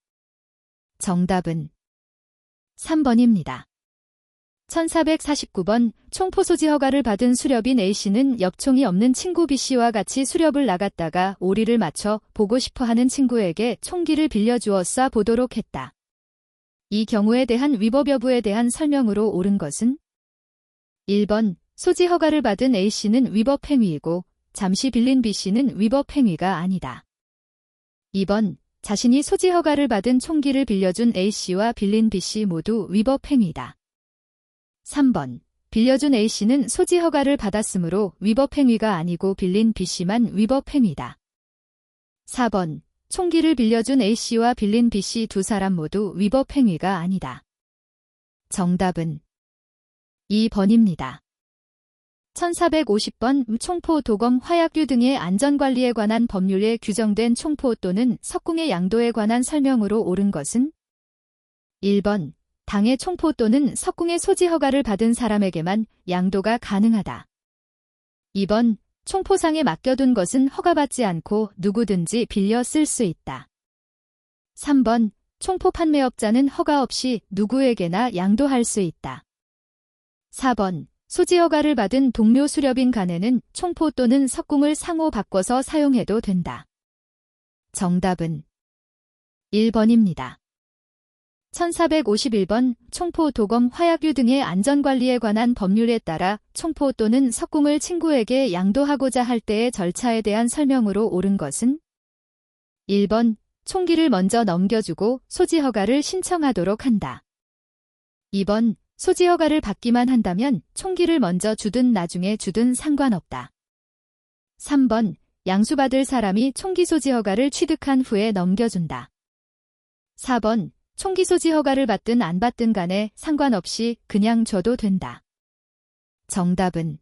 Speaker 1: 정답은 3번입니다. 1449번 총포 소지 허가를 받은 수렵인 A씨는 엽총이 없는 친구 B씨와 같이 수렵을 나갔다가 오리를 맞춰 보고 싶어하는 친구에게 총기를 빌려주어 쏴 보도록 했다. 이 경우에 대한 위법 여부에 대한 설명으로 옳은 것은 1번 소지 허가를 받은 A씨는 위법 행위이고 잠시 빌린 B씨는 위법 행위가 아니다. 2번 자신이 소지 허가를 받은 총기를 빌려준 A씨와 빌린 B씨 모두 위법 행위다. 3번 빌려준 A씨는 소지 허가를 받았으므로 위법 행위가 아니고 빌린 B씨만 위법 행위다. 4번 총기를 빌려준 A씨와 빌린 B씨 두 사람 모두 위법 행위가 아니다. 정답은 2번입니다. 1450번 총포, 도검, 화약류 등의 안전관리에 관한 법률에 규정된 총포 또는 석궁의 양도에 관한 설명으로 옳은 것은 1번 당의 총포 또는 석궁의 소지 허가를 받은 사람에게만 양도가 가능하다. 2번 총포상에 맡겨둔 것은 허가받지 않고 누구든지 빌려 쓸 수 있다. 3번 총포 판매업자는 허가 없이 누구에게나 양도할 수 있다. 4번 소지 허가를 받은 동료 수렵인 간에는 총포 또는 석궁을 상호 바꿔서 사용해도 된다. 정답은 1번입니다. 1451번 총포, 도검, 화약류 등의 안전관리에 관한 법률에 따라 총포 또는 석궁을 친구에게 양도하고자 할 때의 절차에 대한 설명으로 옳은 것은 1번 총기를 먼저 넘겨주고 소지 허가를 신청하도록 한다. 2번 소지 허가를 받기만 한다면 총기를 먼저 주든 나중에 주든 상관없다. 3번 양수받을 사람이 총기 소지 허가를 취득한 후에 넘겨준다. 4번 총기 소지 허가를 받든 안 받든 간에 상관없이 그냥 줘도 된다. 정답은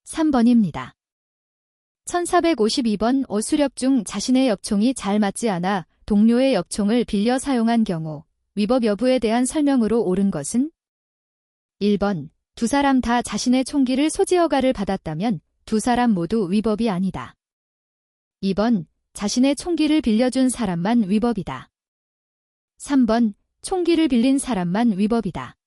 Speaker 1: 3번입니다. 1452번 수렵 중 자신의 엽총이 잘 맞지 않아 동료의 엽총을 빌려 사용한 경우 위법 여부에 대한 설명으로 옳은 것은 1번 두 사람 다 자신의 총기를 소지 허가를 받았다면 두 사람 모두 위법이 아니다. 2번 자신의 총기를 빌려준 사람만 위법이다. 3번 총기를 빌린 사람만 위법이다.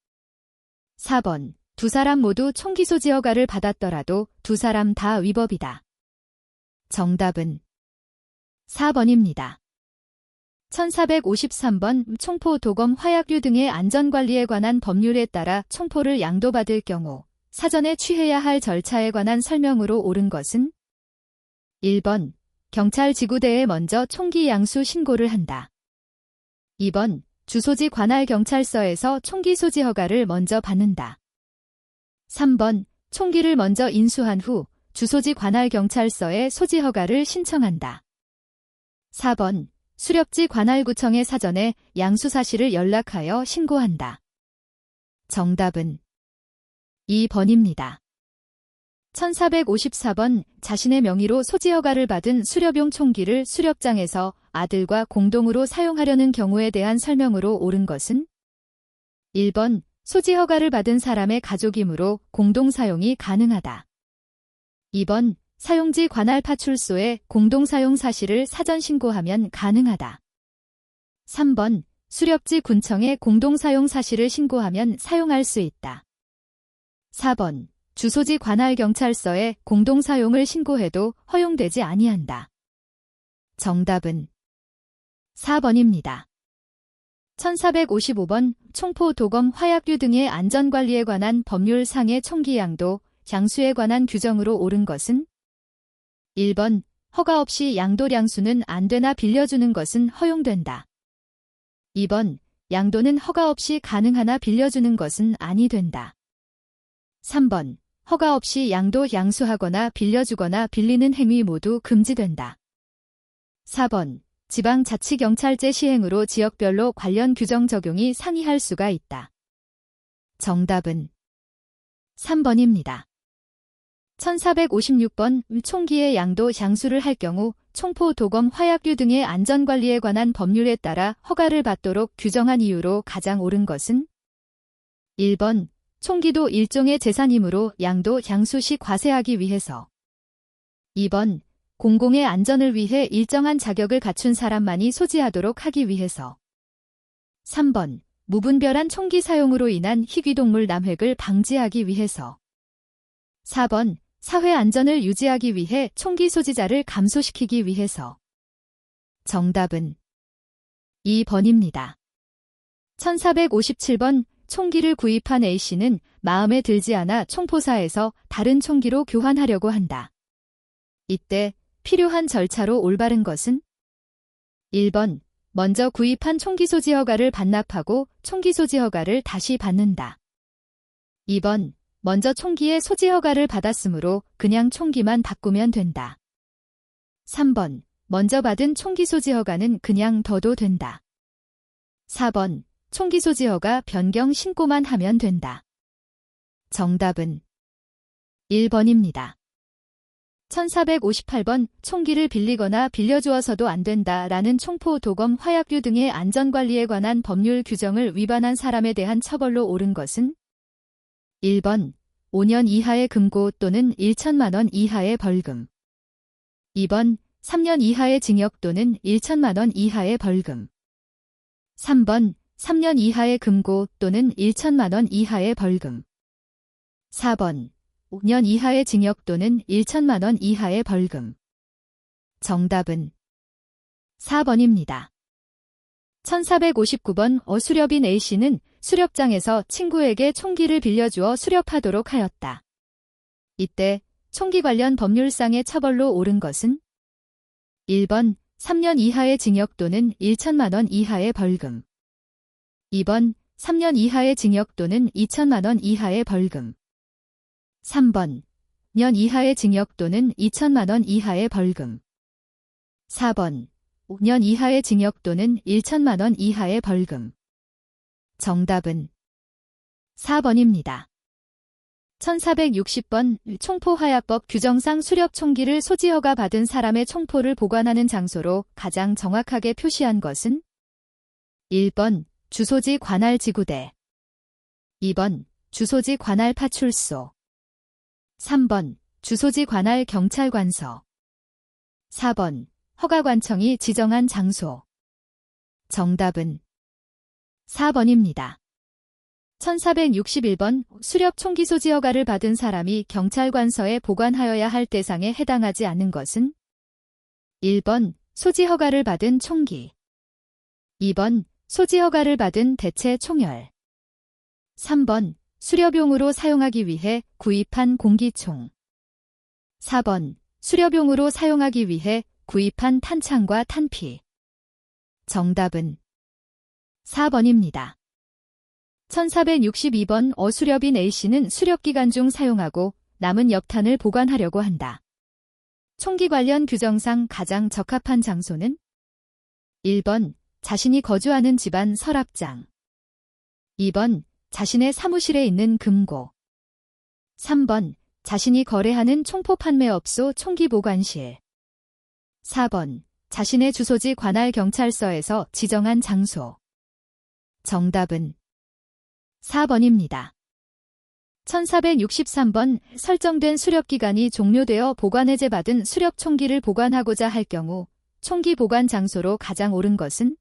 Speaker 1: 4번 두 사람 모두 총기 소지 허가를 받았더라도 두 사람 다 위법이다. 정답은 4번입니다. 1453번 총포, 도검, 화약류 등의 안전관리에 관한 법률에 따라 총포를 양도받을 경우 사전에 취해야 할 절차에 관한 설명으로 옳은 것은 1번 경찰 지구대에 먼저 총기 양수 신고를 한다. 2번 주소지 관할 경찰서에서 총기 소지 허가를 먼저 받는다. 3번 총기를 먼저 인수한 후 주소지 관할 경찰서에 소지 허가를 신청한다. 4번 수렵지 관할구청에 사전에 양수 사실을 연락하여 신고한다. 정답은 2번입니다. 1454번 자신의 명의로 소지 허가를 받은 수렵용 총기를 수렵장에서 아들과 공동으로 사용하려는 경우에 대한 설명으로 옳은 것은 1번 소지 허가를 받은 사람의 가족이므로 공동 사용이 가능하다. 2번 사용지 관할 파출소에 공동 사용 사실을 사전 신고하면 가능하다. 3번 수렵지 군청에 공동 사용 사실을 신고하면 사용할 수 있다. 4번 주소지 관할 경찰서에 공동 사용을 신고해도 허용되지 아니한다. 정답은 4번입니다. 1455번 총포, 도검, 화약류 등의 안전관리에 관한 법률상의 총기 양도, 양수에 관한 규정으로 옳은 것은 1번 허가 없이 양도량수는 안 되나 빌려주는 것은 허용된다. 2번 양도는 허가 없이 가능하나 빌려주는 것은 아니 된다. 3번 허가 없이 양도, 양수하거나 빌려주거나 빌리는 행위 모두 금지된다. 4번 지방자치경찰제 시행으로 지역별로 관련 규정 적용이 상이할 수가 있다. 정답은 3번입니다. 1456번 총기의 양도, 양수를 할 경우 총포, 도검, 화약류 등의 안전관리에 관한 법률에 따라 허가를 받도록 규정한 이유로 가장 옳은 것은 1번 총기도 일종의 재산이므로 양도, 양수 시 과세하기 위해서 2번 공공의 안전을 위해 일정한 자격을 갖춘 사람만이 소지하도록 하기 위해서 3번 무분별한 총기 사용으로 인한 희귀동물 남획을 방지하기 위해서 4번 사회 안전을 유지하기 위해 총기 소지자를 감소시키기 위해서 정답은 2번입니다. 1457번 총기를 구입한 A씨는 마음에 들지 않아 총포사에서 다른 총기로 교환하려고 한다. 이때 필요한 절차로 올바른 것은 1번, 먼저 구입한 총기 소지 허가를 반납하고 총기 소지 허가를 다시 받는다. 2번, 먼저 총기의 소지 허가를 받았으므로 그냥 총기만 바꾸면 된다. 3번, 먼저 받은 총기 소지 허가는 그냥 둬도 된다. 4번, 총기 소지 허가 변경 신고만 하면 된다. 정답은 1번입니다. 1458번 총기를 빌리거나 빌려주어서도 안 된다라는 총포, 도검, 화약류 등의 안전관리에 관한 법률 규정을 위반한 사람에 대한 처벌로 옳은 것은 1번 5년 이하의 금고 또는 1천만 원 이하의 벌금. 2번 3년 이하의 징역 또는 1천만 원 이하의 벌금. 3번 3년 이하의 금고 또는 1천만 원 이하의 벌금. 4번 5년 이하의 징역 또는 1천만 원 이하의 벌금. 정답은 4번입니다. 1459번 수렵인 A씨는 수렵장에서 친구에게 총기를 빌려주어 수렵하도록 하였다. 이때 총기 관련 법률상의 처벌로 옳은 것은 1번 3년 이하의 징역 또는 1천만 원 이하의 벌금. 2번 3년 이하의 징역 또는 2천만 원 이하의 벌금. 3번 5년 이하의 징역 또는 2천만 원 이하의 벌금. 4번 5년 이하의 징역 또는 1천만 원 이하의 벌금. 정답은 4번입니다. 1460번 총포화약법 규정상 수렵 총기를 소지 허가 받은 사람의 총포를 보관하는 장소로 가장 정확하게 표시한 것은 1번 주소지 관할 지구대. 2번 주소지 관할 파출소. 3번 주소지 관할 경찰관서. 4번 허가관청이 지정한 장소. 정답은 4번입니다. 1461번 수렵 총기 소지 허가를 받은 사람이 경찰관서에 보관하여야 할 대상에 해당하지 않는 것은 1번 소지 허가를 받은 총기. 2번 소지 허가를 받은 대체 총열. 3번 수렵용으로 사용하기 위해 구입한 공기총. 4번 수렵용으로 사용하기 위해 구입한 탄창과 탄피. 정답은 4번입니다. 1462번 수렵인 A씨는 수렵기간 중 사용하고 남은 엽탄을 보관하려고 한다. 총기 관련 규정상 가장 적합한 장소는 1번 자신이 거주하는 집안 서랍장. 2번 자신의 사무실에 있는 금고. 3번 자신이 거래하는 총포 판매업소 총기 보관실. 4번 자신의 주소지 관할 경찰서에서 지정한 장소. 정답은 4번입니다. 1463번 설정된 수렵기간이 종료되어 보관 해제받은 수렵 총기를 보관하고자 할 경우 총기 보관 장소로 가장 옳은 것은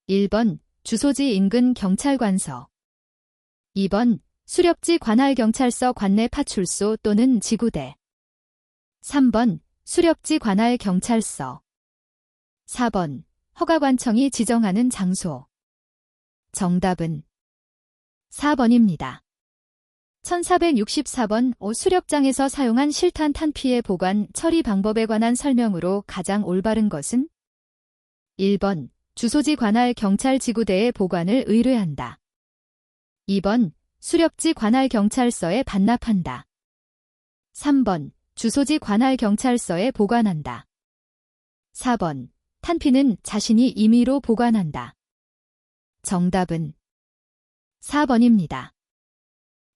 Speaker 1: 1번 주소지 인근 경찰관서. 2번 수렵지 관할 경찰서 관내 파출소 또는 지구대. 3번 수렵지 관할 경찰서. 4번 허가관청이 지정하는 장소. 정답은 4번입니다. 1464번 수렵장에서 사용한 실탄 탄피의 보관, 처리 방법에 관한 설명으로 가장 올바른 것은 1번 주소지 관할 경찰 지구대에 보관을 의뢰한다. 2번 수렵지 관할 경찰서에 반납한다. 3번 주소지 관할 경찰서에 보관한다. 4번 탄피는 자신이 임의로 보관한다. 정답은 4번입니다.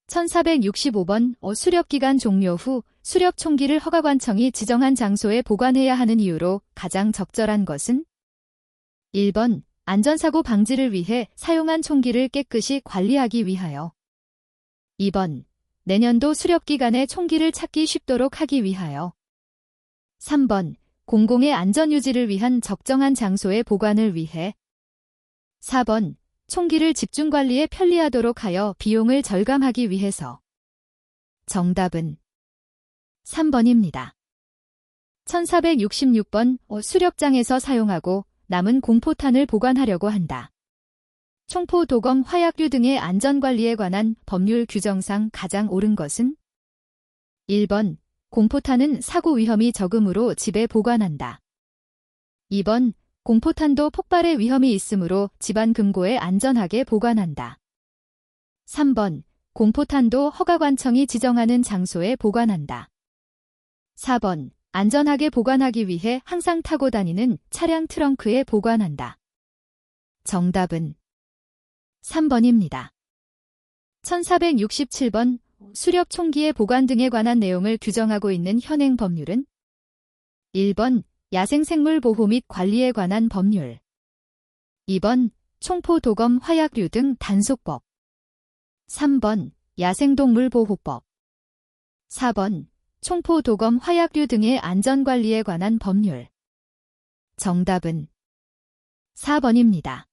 Speaker 1: 1465번 수렵기간 종료 후 수렵 총기를 허가관청이 지정한 장소에 보관해야 하는 이유로 가장 적절한 것은 1번 안전사고 방지를 위해 사용한 총기를 깨끗이 관리하기 위하여. 2번 내년도 수렵기간에 총기를 찾기 쉽도록 하기 위하여. 3번 공공의 안전유지를 위한 적정한 장소의 보관을 위해. 4번 총기를 집중관리에 편리하도록 하여 비용을 절감하기 위해서. 정답은 3번입니다. 1466번 수렵장에서 사용하고 남은 공포탄을 보관하려고 한다. 총포, 도검, 화약류 등의 안전관리에 관한 법률 규정상 가장 옳은 것은 1번 공포탄은 사고 위험이 적으므로 집에 보관한다. 2번 공포탄도 폭발의 위험이 있으므로 집안 금고에 안전하게 보관한다. 3번 공포탄도 허가관청이 지정하는 장소에 보관한다. 4번 안전하게 보관하기 위해 항상 타고 다니는 차량 트렁크에 보관한다. 정답은 3번입니다. 1467번 수렵 총기의 보관 등에 관한 내용을 규정하고 있는 현행 법률은 1번 야생생물 보호 및 관리에 관한 법률 2번 총포, 도검, 화약류 등 단속법 3번 야생동물 보호법 4번 총포, 도검, 화약류 등의 안전관리에 관한 법률 정답은 4번입니다.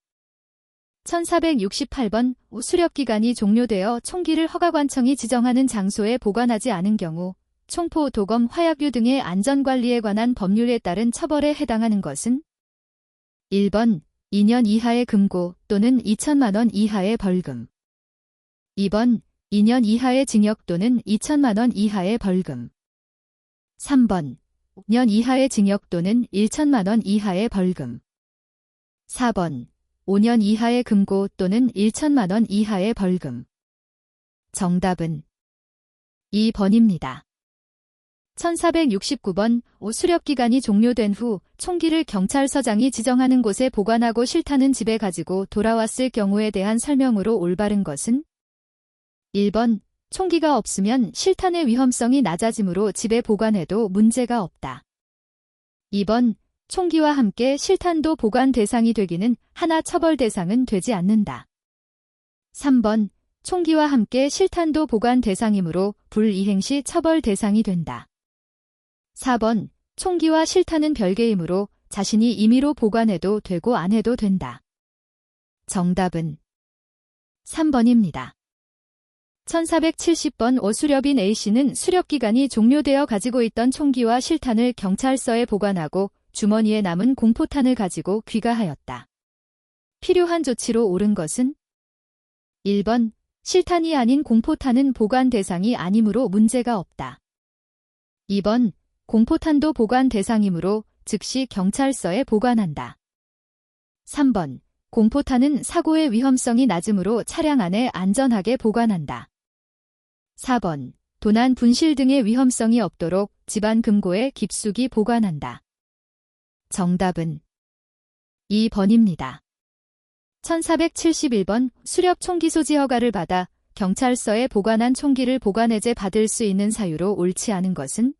Speaker 1: 1468번 수렵기간이 종료되어 총기를 허가관청이 지정하는 장소에 보관하지 않은 경우 총포, 도검, 화약류 등의 안전관리에 관한 법률에 따른 처벌에 해당하는 것은 1번 2년 이하의 금고 또는 2천만 원 이하의 벌금 2번 2년 이하의 징역 또는 2천만 원 이하의 벌금 3번 5년 이하의 징역 또는 1천만 원 이하의 벌금 4번 5년 이하의 금고 또는 1천만 원 이하의 벌금 정답은 2번입니다. 1469번 수렵기간이 종료된 후 총기를 경찰서장이 지정하는 곳에 보관하고 실탄은 집에 가지고 돌아왔을 경우에 대한 설명으로 올바른 것은 1번 총기가 없으면 실탄의 위험성이 낮아지므로 집에 보관해도 문제가 없다. 2번 총기와 함께 실탄도 보관 대상이 되기는 하나 처벌 대상은 되지 않는다. 3번 총기와 함께 실탄도 보관 대상이므로 불이행 시 처벌 대상이 된다. 4번 총기와 실탄은 별개이므로 자신이 임의로 보관해도 되고 안 해도 된다. 정답은 3번입니다. 1470번 오수렵인 A씨는 수렵기간이 종료되어 가지고 있던 총기와 실탄을 경찰서에 보관하고 주머니에 남은 공포탄을 가지고 귀가하였다. 필요한 조치로 옳은 것은 1번 실탄이 아닌 공포탄은 보관 대상이 아니므로 문제가 없다. 2번 공포탄도 보관 대상이므로 즉시 경찰서에 보관한다. 3번 공포탄은 사고의 위험성이 낮으므로 차량 안에 안전하게 보관한다. 4번 도난, 분실 등의 위험성이 없도록 집안 금고에 깊숙이 보관한다. 정답은 2번입니다. 1471번 수렵 총기 소지 허가를 받아 경찰서에 보관한 총기를 보관해제 받을 수 있는 사유로 옳지 않은 것은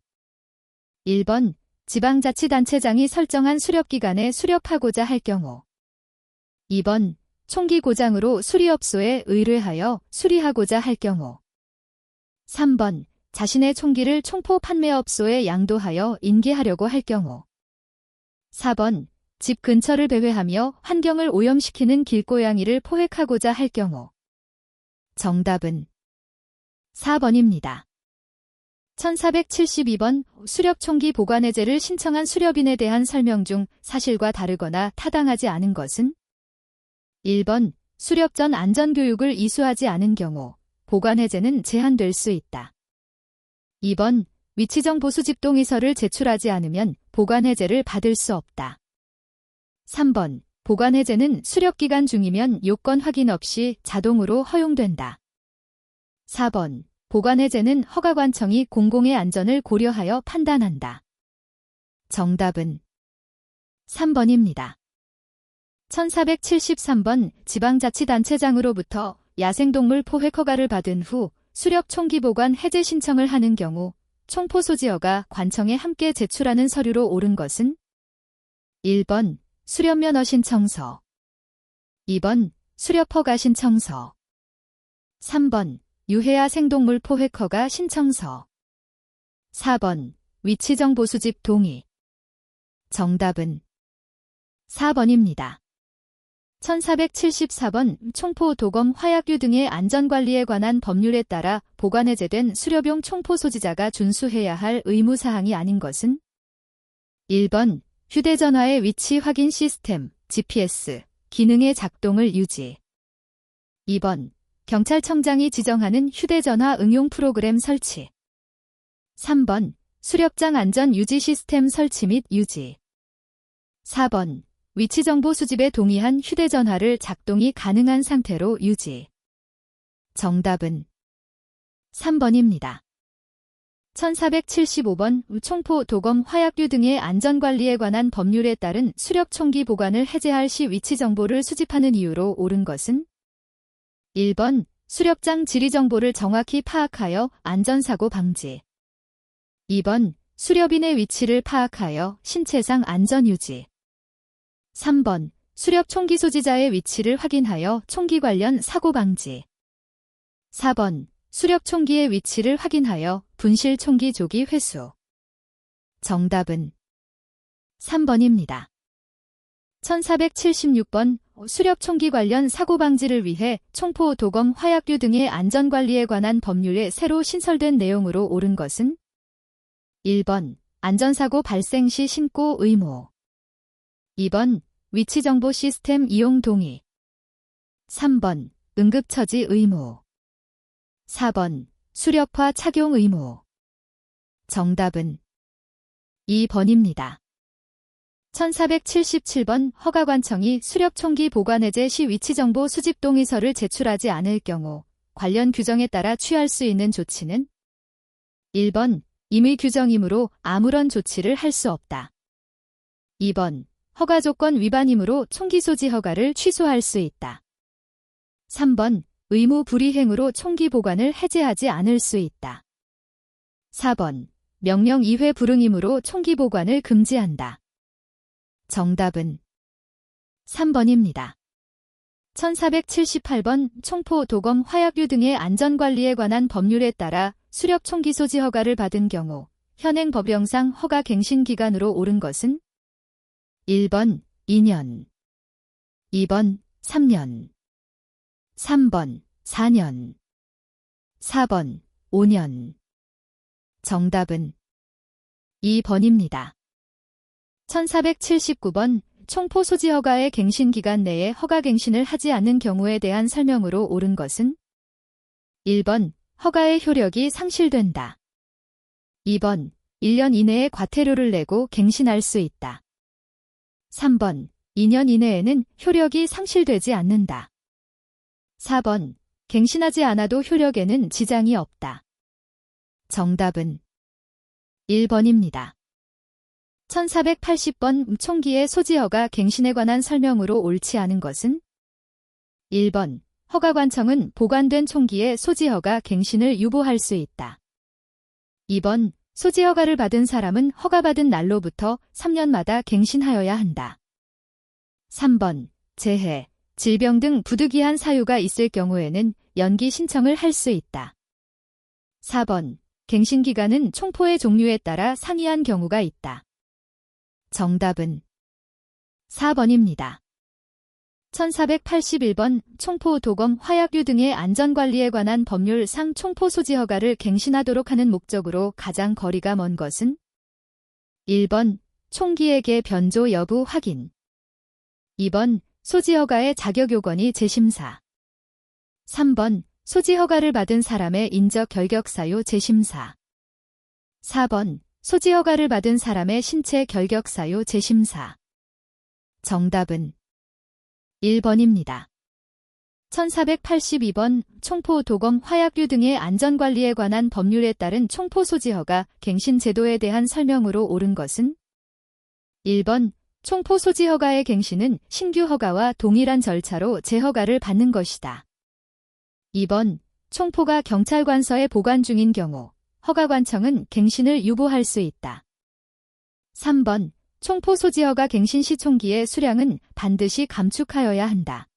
Speaker 1: 1번 지방자치단체장이 설정한 수렵기간에 수렵하고자 할 경우 2번 총기 고장으로 수리업소에 의뢰하여 수리하고자 할 경우 3번 자신의 총기를 총포 판매업소에 양도하여 인계하려고 할 경우 4번 집 근처를 배회하며 환경을 오염시키는 길고양이를 포획하고자 할 경우 정답은 4번입니다. 1472번 수렵총기 보관해제를 신청한 수렵인에 대한 설명 중 사실과 다르거나 타당하지 않은 것은 1번 수렵 전 안전교육을 이수하지 않은 경우 보관해제는 제한될 수 있다. 2번 위치정 보수집동의서를 제출하지 않으면 보관해제를 받을 수 없다. 3번 보관해제는 수렵기간 중이면 요건 확인 없이 자동으로 허용된다. 4번 보관해제는 허가관청이 공공의 안전을 고려하여 판단한다. 정답은 3번입니다. 1473번 지방자치단체장으로부터 야생동물 포획 허가를 받은 후 수렵 총기 보관 해제 신청을 하는 경우 총포 소지허가 관청에 함께 제출하는 서류로 옳은 것은 1번 수렵면허 신청서 2번 수렵허가 신청서 3번 유해야 생동물 포획 허가 신청서 4번 위치정보 수집 동의 정답은 4번입니다. 1474번 총포, 도검, 화약류 등의 안전관리에 관한 법률에 따라 보관해제된 수렵용 총포 소지자가 준수해야 할 의무사항이 아닌 것은 1번 휴대전화의 위치 확인 시스템 GPS 기능의 작동을 유지 2번. 경찰청장이 지정하는 휴대전화 응용 프로그램 설치. 3번. 수렵장 안전 유지 시스템 설치 및 유지. 4번. 위치정보 수집에 동의한 휴대전화를 작동이 가능한 상태로 유지. 정답은 3번입니다. 1475번 총포, 도검, 화약류 등의 안전관리에 관한 법률에 따른 수렵총기 보관을 해제할 시 위치정보를 수집하는 이유로 옳은 것은 1번. 수렵장 지리정보를 정확히 파악하여 안전사고 방지. 2번. 수렵인의 위치를 파악하여 신체상 안전유지. 3번. 수렵 총기 소지자의 위치를 확인하여 총기 관련 사고 방지. 4번. 수렵 총기의 위치를 확인하여 분실 총기 조기 회수. 정답은 3번입니다. 1476번 수렵 총기 관련 사고 방지를 위해 총포, 도검, 화약류 등의 안전관리에 관한 법률에 새로 신설된 내용으로 옳은 것은 1번. 안전사고 발생 시 신고 의무. 2번. 위치정보 시스템 이용 동의. 3번. 응급처지 의무. 4번. 수렵화 착용 의무. 정답은 2번입니다. 1477번 허가관청이 수렵총기 보관 해제 시 위치정보 수집 동의서를 제출하지 않을 경우 관련 규정에 따라 취할 수 있는 조치는 1번. 임의 규정이므로 아무런 조치를 할 수 없다. 2번. 허가 조건 위반이므로 총기 소지 허가를 취소할 수 있다. 3번. 의무 불이행으로 총기 보관을 해제하지 않을 수 있다. 4번. 명령 이회 불응이므로 총기 보관을 금지한다. 정답은 3번입니다. 1478번 총포, 도검, 화약류 등의 안전관리에 관한 법률에 따라 수렵 총기 소지 허가를 받은 경우 현행 법령상 허가 갱신 기간으로 옳은 것은 1번 2년, 2번 3년, 3번 4년, 4번 5년. 정답은 2번입니다. 1479번 총포 소지 허가의 갱신 기간 내에 허가 갱신을 하지 않는 경우에 대한 설명으로 옳은 것은 1번. 허가의 효력이 상실된다. 2번. 1년 이내에 과태료를 내고 갱신할 수 있다. 3번. 2년 이내에는 효력이 상실되지 않는다. 4번. 갱신하지 않아도 효력에는 지장이 없다. 정답은 1번입니다. 1480번 총기의 소지허가 갱신에 관한 설명으로 옳지 않은 것은 1번. 허가관청은 보관된 총기의 소지허가 갱신을 유보할 수 있다. 2번. 소지허가를 받은 사람은 허가받은 날로부터 3년마다 갱신하여야 한다. 3번. 재해, 질병 등 부득이한 사유가 있을 경우에는 연기 신청을 할 수 있다. 4번. 갱신 기간은 총포의 종류에 따라 상이한 경우가 있다. 정답은 4번입니다. 1481번 총포, 도검, 화약류 등의 안전관리에 관한 법률상 총포 소지 허가를 갱신하도록 하는 목적으로 가장 거리가 먼 것은 1번. 총기에게 변조 여부 확인. 2번. 소지 허가의 자격 요건이 재심사. 3번. 소지 허가를 받은 사람의 인적 결격 사유 재심사. 4번. 소지 허가를 받은 사람의 신체 결격 사유 재심사. 정답은 1번입니다. 1482번 총포, 도검, 화약류 등의 안전관리에 관한 법률에 따른 총포 소지 허가 갱신 제도에 대한 설명으로 옳은 것은 1번. 총포 소지 허가의 갱신은 신규 허가와 동일한 절차로 재허가를 받는 것이다. 2번. 총포가 경찰관서에 보관 중인 경우 허가관청은 갱신을 유보할 수 있다. 3번. 총포 소지 허가 갱신 시 총기의 수량은 반드시 감축하여야 한다.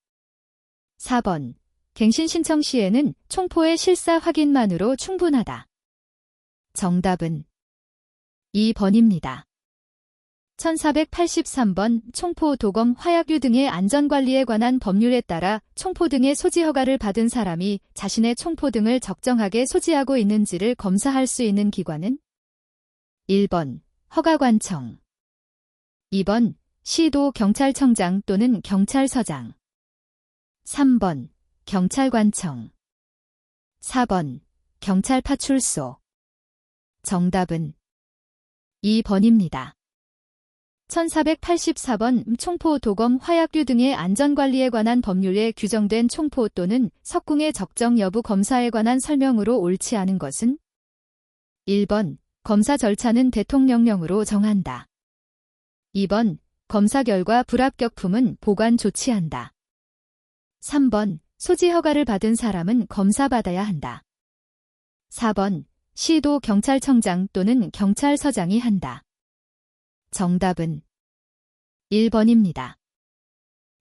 Speaker 1: 4번. 갱신 신청 시에는 총포의 실사 확인만으로 충분하다. 정답은 2번입니다. 1483번 총포, 도검, 화약류 등의 안전관리에 관한 법률에 따라 총포 등의 소지 허가를 받은 사람이 자신의 총포 등을 적정하게 소지하고 있는지를 검사할 수 있는 기관은 1번. 허가관청. 2번. 시도 경찰청장 또는 경찰서장. 3번. 경찰관청. 4번 경찰파출소. 정답은 2번입니다. 1484번 총포, 도검, 화약류 등의 안전관리에 관한 법률에 규정된 총포 또는 석궁의 적정 여부 검사에 관한 설명으로 옳지 않은 것은 1번 검사 절차는 대통령령으로 정한다. 2번 검사 결과 불합격품은 보관 조치한다. 3번 소지 허가를 받은 사람은 검사받아야 한다. 4번 시도 경찰청장 또는 경찰서장이 한다. 정답은 1번입니다.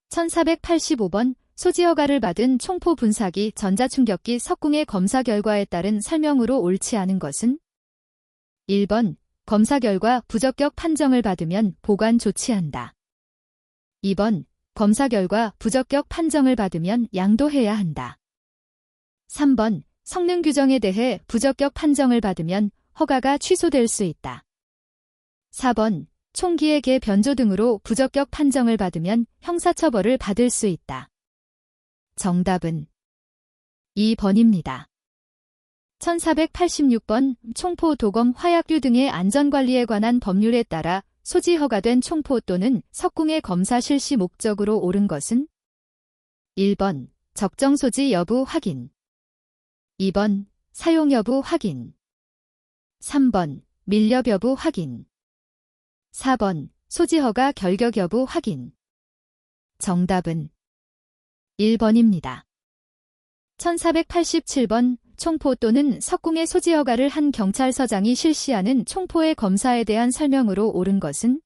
Speaker 1: 1485번 소지 허가를 받은 총포, 분사기, 전자충격기, 석궁의 검사 결과에 따른 설명으로 옳지 않은 것은 1번 검사 결과 부적격 판정을 받으면 보관 조치한다. 2번 검사 결과 부적격 판정을 받으면 양도해야 한다. 3번 성능 규정에 대해 부적격 판정을 받으면 허가가 취소될 수 있다. 4번 총기의 개, 변조 등으로 부적격 판정을 받으면 형사처벌을 받을 수 있다. 정답은 2번입니다. 1486번 총포, 도검, 화약류 등의 안전관리에 관한 법률에 따라 소지 허가된 총포 또는 석궁의 검사 실시 목적으로 옳은 것은 1번 적정 소지 여부 확인. 2번 사용 여부 확인. 3번 밀렵 여부 확인. 4번 소지 허가 결격 여부 확인. 정답은 1번입니다. 1487번 총포 또는 석궁의 소지 허가를 한 경찰서장이 실시하는 총포의 검사에 대한 설명으로 옳은 것은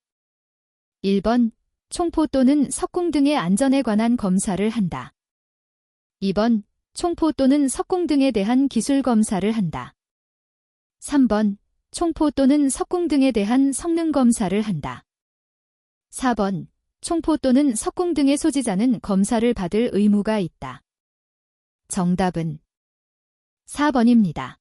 Speaker 1: 1번 총포 또는 석궁 등의 안전에 관한 검사를 한다. 2번 총포 또는 석궁 등에 대한 기술 검사를 한다. 3번 총포 또는 석궁 등에 대한 성능 검사를 한다. 4번 총포 또는 석궁 등의 소지자는 검사를 받을 의무가 있다. 정답은 4번입니다.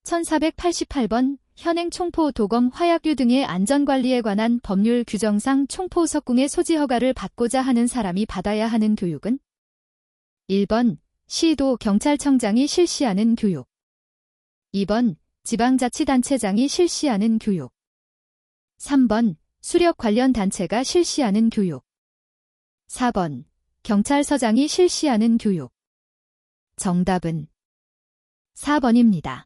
Speaker 1: 1488번 현행 총포, 도검, 화약류 등의 안전관리에 관한 법률 규정상 총포, 석궁의 소지 허가를 받고자 하는 사람이 받아야 하는 교육은 1번 시도 경찰청장이 실시하는 교육. 2번 지방자치단체장이 실시하는 교육. 3번 수력 관련 단체가 실시하는 교육. 4번 경찰서장이 실시하는 교육. 정답은 4번입니다.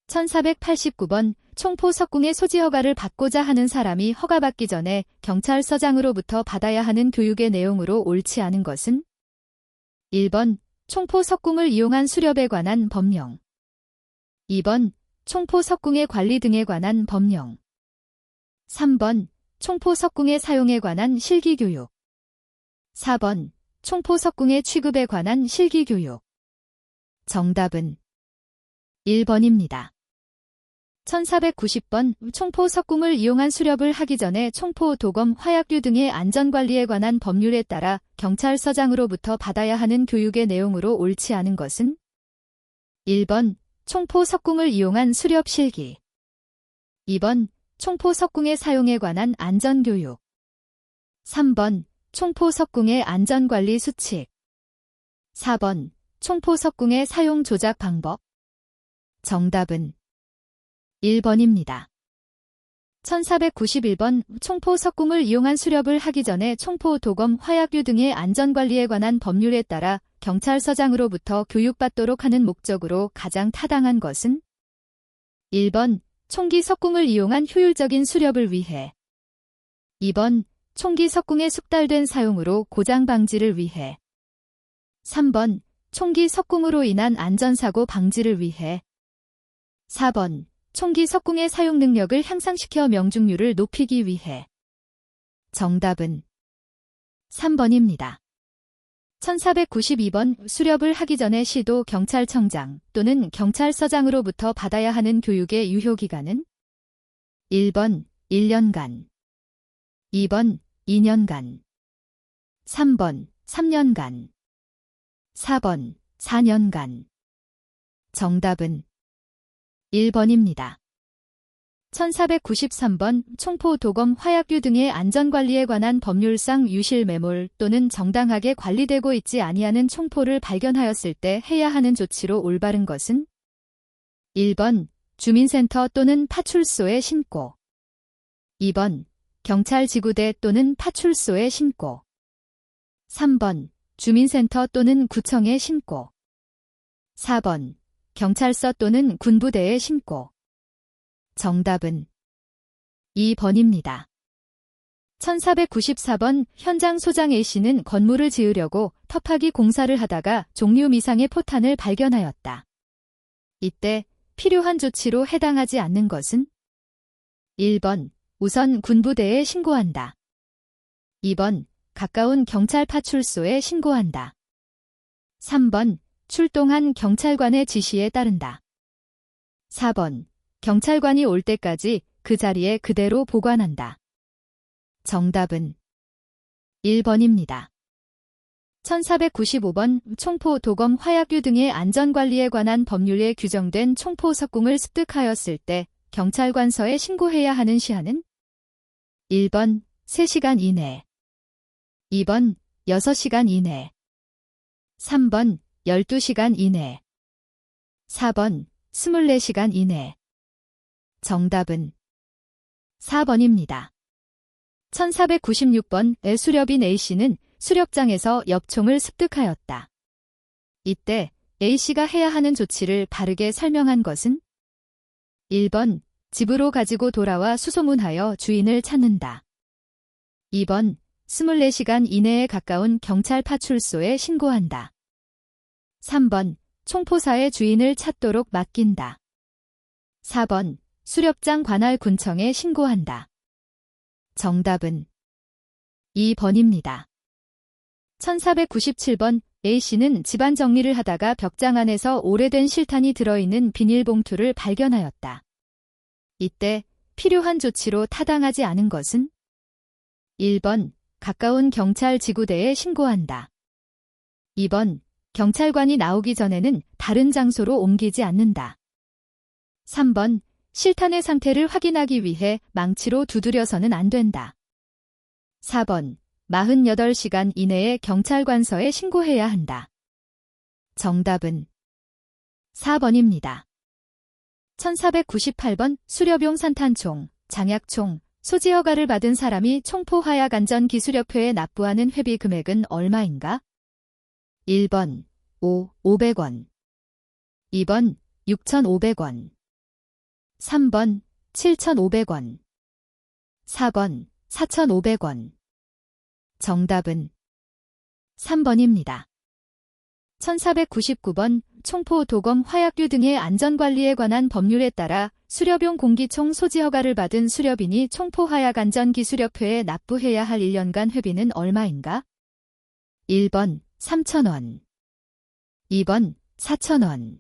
Speaker 1: 1489번 총포, 석궁의 소지 허가를 받고자 하는 사람이 허가받기 전에 경찰서장으로부터 받아야 하는 교육의 내용으로 옳지 않은 것은 1번 총포, 석궁을 이용한 수렵에 관한 법령. 2번 총포, 석궁의 관리 등에 관한 법령. 3번 총포, 석궁의 사용에 관한 실기교육. 4번 총포, 석궁의 취급에 관한 실기교육. 정답은 1번입니다. 1490번 총포, 석궁을 이용한 수렵을 하기 전에 총포, 도검, 화약류 등의 안전관리에 관한 법률에 따라 경찰서장으로부터 받아야 하는 교육의 내용으로 옳지 않은 것은 1번 총포, 석궁을 이용한 수렵 실기. 2번 총포, 석궁의 사용에 관한 안전교육. 3번 총포, 석궁의 안전관리 수칙. 4번 총포, 석궁의 사용 조작 방법. 정답은 1번입니다. 1491번 총포, 석궁을 이용한 수렵을 하기 전에 총포, 도검, 화약류 등의 안전관리에 관한 법률에 따라 경찰서장으로부터 교육받도록 하는 목적으로 가장 타당한 것은 1번 총기, 석궁을 이용한 효율적인 수렵을 위해. 2번 총기, 석궁의 숙달된 사용으로 고장 방지를 위해. 3번 총기, 석궁으로 인한 안전사고 방지를 위해. 4번 총기, 석궁의 사용 능력을 향상시켜 명중률을 높이기 위해. 정답은 3번입니다. 1492번 수렵을 하기 전에 시도 경찰청장 또는 경찰서장으로부터 받아야 하는 교육의 유효기간은 1번 1년간, 2번 2년간, 3번 3년간, 4번 4년간. 정답은 1번입니다. 1493번 총포, 도검, 화약류 등의 안전관리에 관한 법률상 유실 매몰 또는 정당하게 관리되고 있지 아니하는 총포를 발견하였을 때 해야 하는 조치로 올바른 것은 1번 주민센터 또는 파출소에 신고, 2번 경찰 지구대 또는 파출소에 신고, 3번 주민센터 또는 구청에 신고, 4번 경찰서 또는 군부대에 신고. 정답은 2번입니다. 1494번 현장 소장 A씨는 건물을 지으려고 터파기 공사를 하다가 종류 미상의 포탄을 발견하였다. 이때 필요한 조치로 해당하지 않는 것은 1번 우선 군부대에 신고한다. 2번 가까운 경찰 파출소에 신고한다. 3번 출동한 경찰관의 지시에 따른다. 4번 경찰관이 올 때까지 그 자리에 그대로 보관한다. 정답은 1번입니다. 1495번 총포, 도검, 화약류 등의 안전관리에 관한 법률에 규정된 총포 석궁을 습득하였을 때 경찰관서에 신고해야 하는 시한은 1번 3시간 이내, 2번 6시간 이내, 3번 12시간 이내, 4번 24시간 이내. 정답은 4번입니다. 1496번의 수렵인 A씨는 수렵장에서 엽총을 습득하였다. 이때 A씨가 해야 하는 조치를 바르게 설명한 것은 1번 집으로 가지고 돌아와 수소문하여 주인을 찾는다. 2번 24시간 이내에 가까운 경찰 파출소에 신고한다. 3번 총포사의 주인을 찾도록 맡긴다. 4번 수렵장 관할 군청에 신고한다. 정답은 2번입니다. 1497번 A씨는 집안 정리를 하다가 벽장 안에서 오래된 실탄이 들어있는 비닐봉투를 발견하였다. 이때 필요한 조치로 타당하지 않은 것은 1번 가까운 경찰 지구대에 신고한다. 2번 경찰관이 나오기 전에는 다른 장소로 옮기지 않는다. 3번 실탄의 상태를 확인하기 위해 망치로 두드려서는 안 된다. 4번 48시간 이내에 경찰관서에 신고해야 한다. 정답은 4번입니다. 1498번 수렵용 산탄총, 장약총, 소지 허가를 받은 사람이 총포 화약 안전 기술협회에 납부하는 회비 금액은 얼마인가? 1번 500원, 2번 6,500원, 3번 7,500원, 4번 4,500원. 정답은 3번입니다. 1499번 총포, 도검, 화약류 등의 안전관리에 관한 법률에 따라 수렵용 공기총 소지 허가를 받은 수렵인이 총포 화약 안전기술협회에 납부해야 할 1년간 회비는 얼마인가? 1번 3,000원, 2번 4,000원,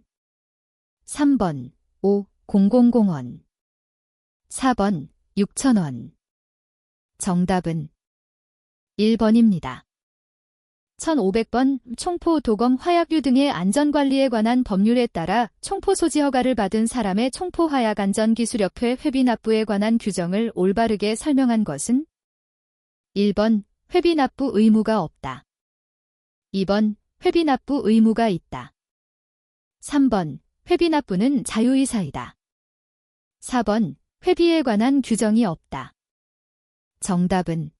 Speaker 1: 3번 5,000원, 4번 6,000원. 정답은 1번입니다. 1500번 총포, 도검, 화약류 등의 안전관리에 관한 법률에 따라 총포 소지 허가를 받은 사람의 총포 화약 안전기술협회 회비 납부에 관한 규정을 올바르게 설명한 것은 1번 회비 납부 의무가 없다. 2번 회비 납부 의무가 있다. 3번 회비 납부는 자유의사이다. 4번 회비에 관한 규정이 없다. 정답은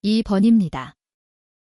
Speaker 1: 2번입니다.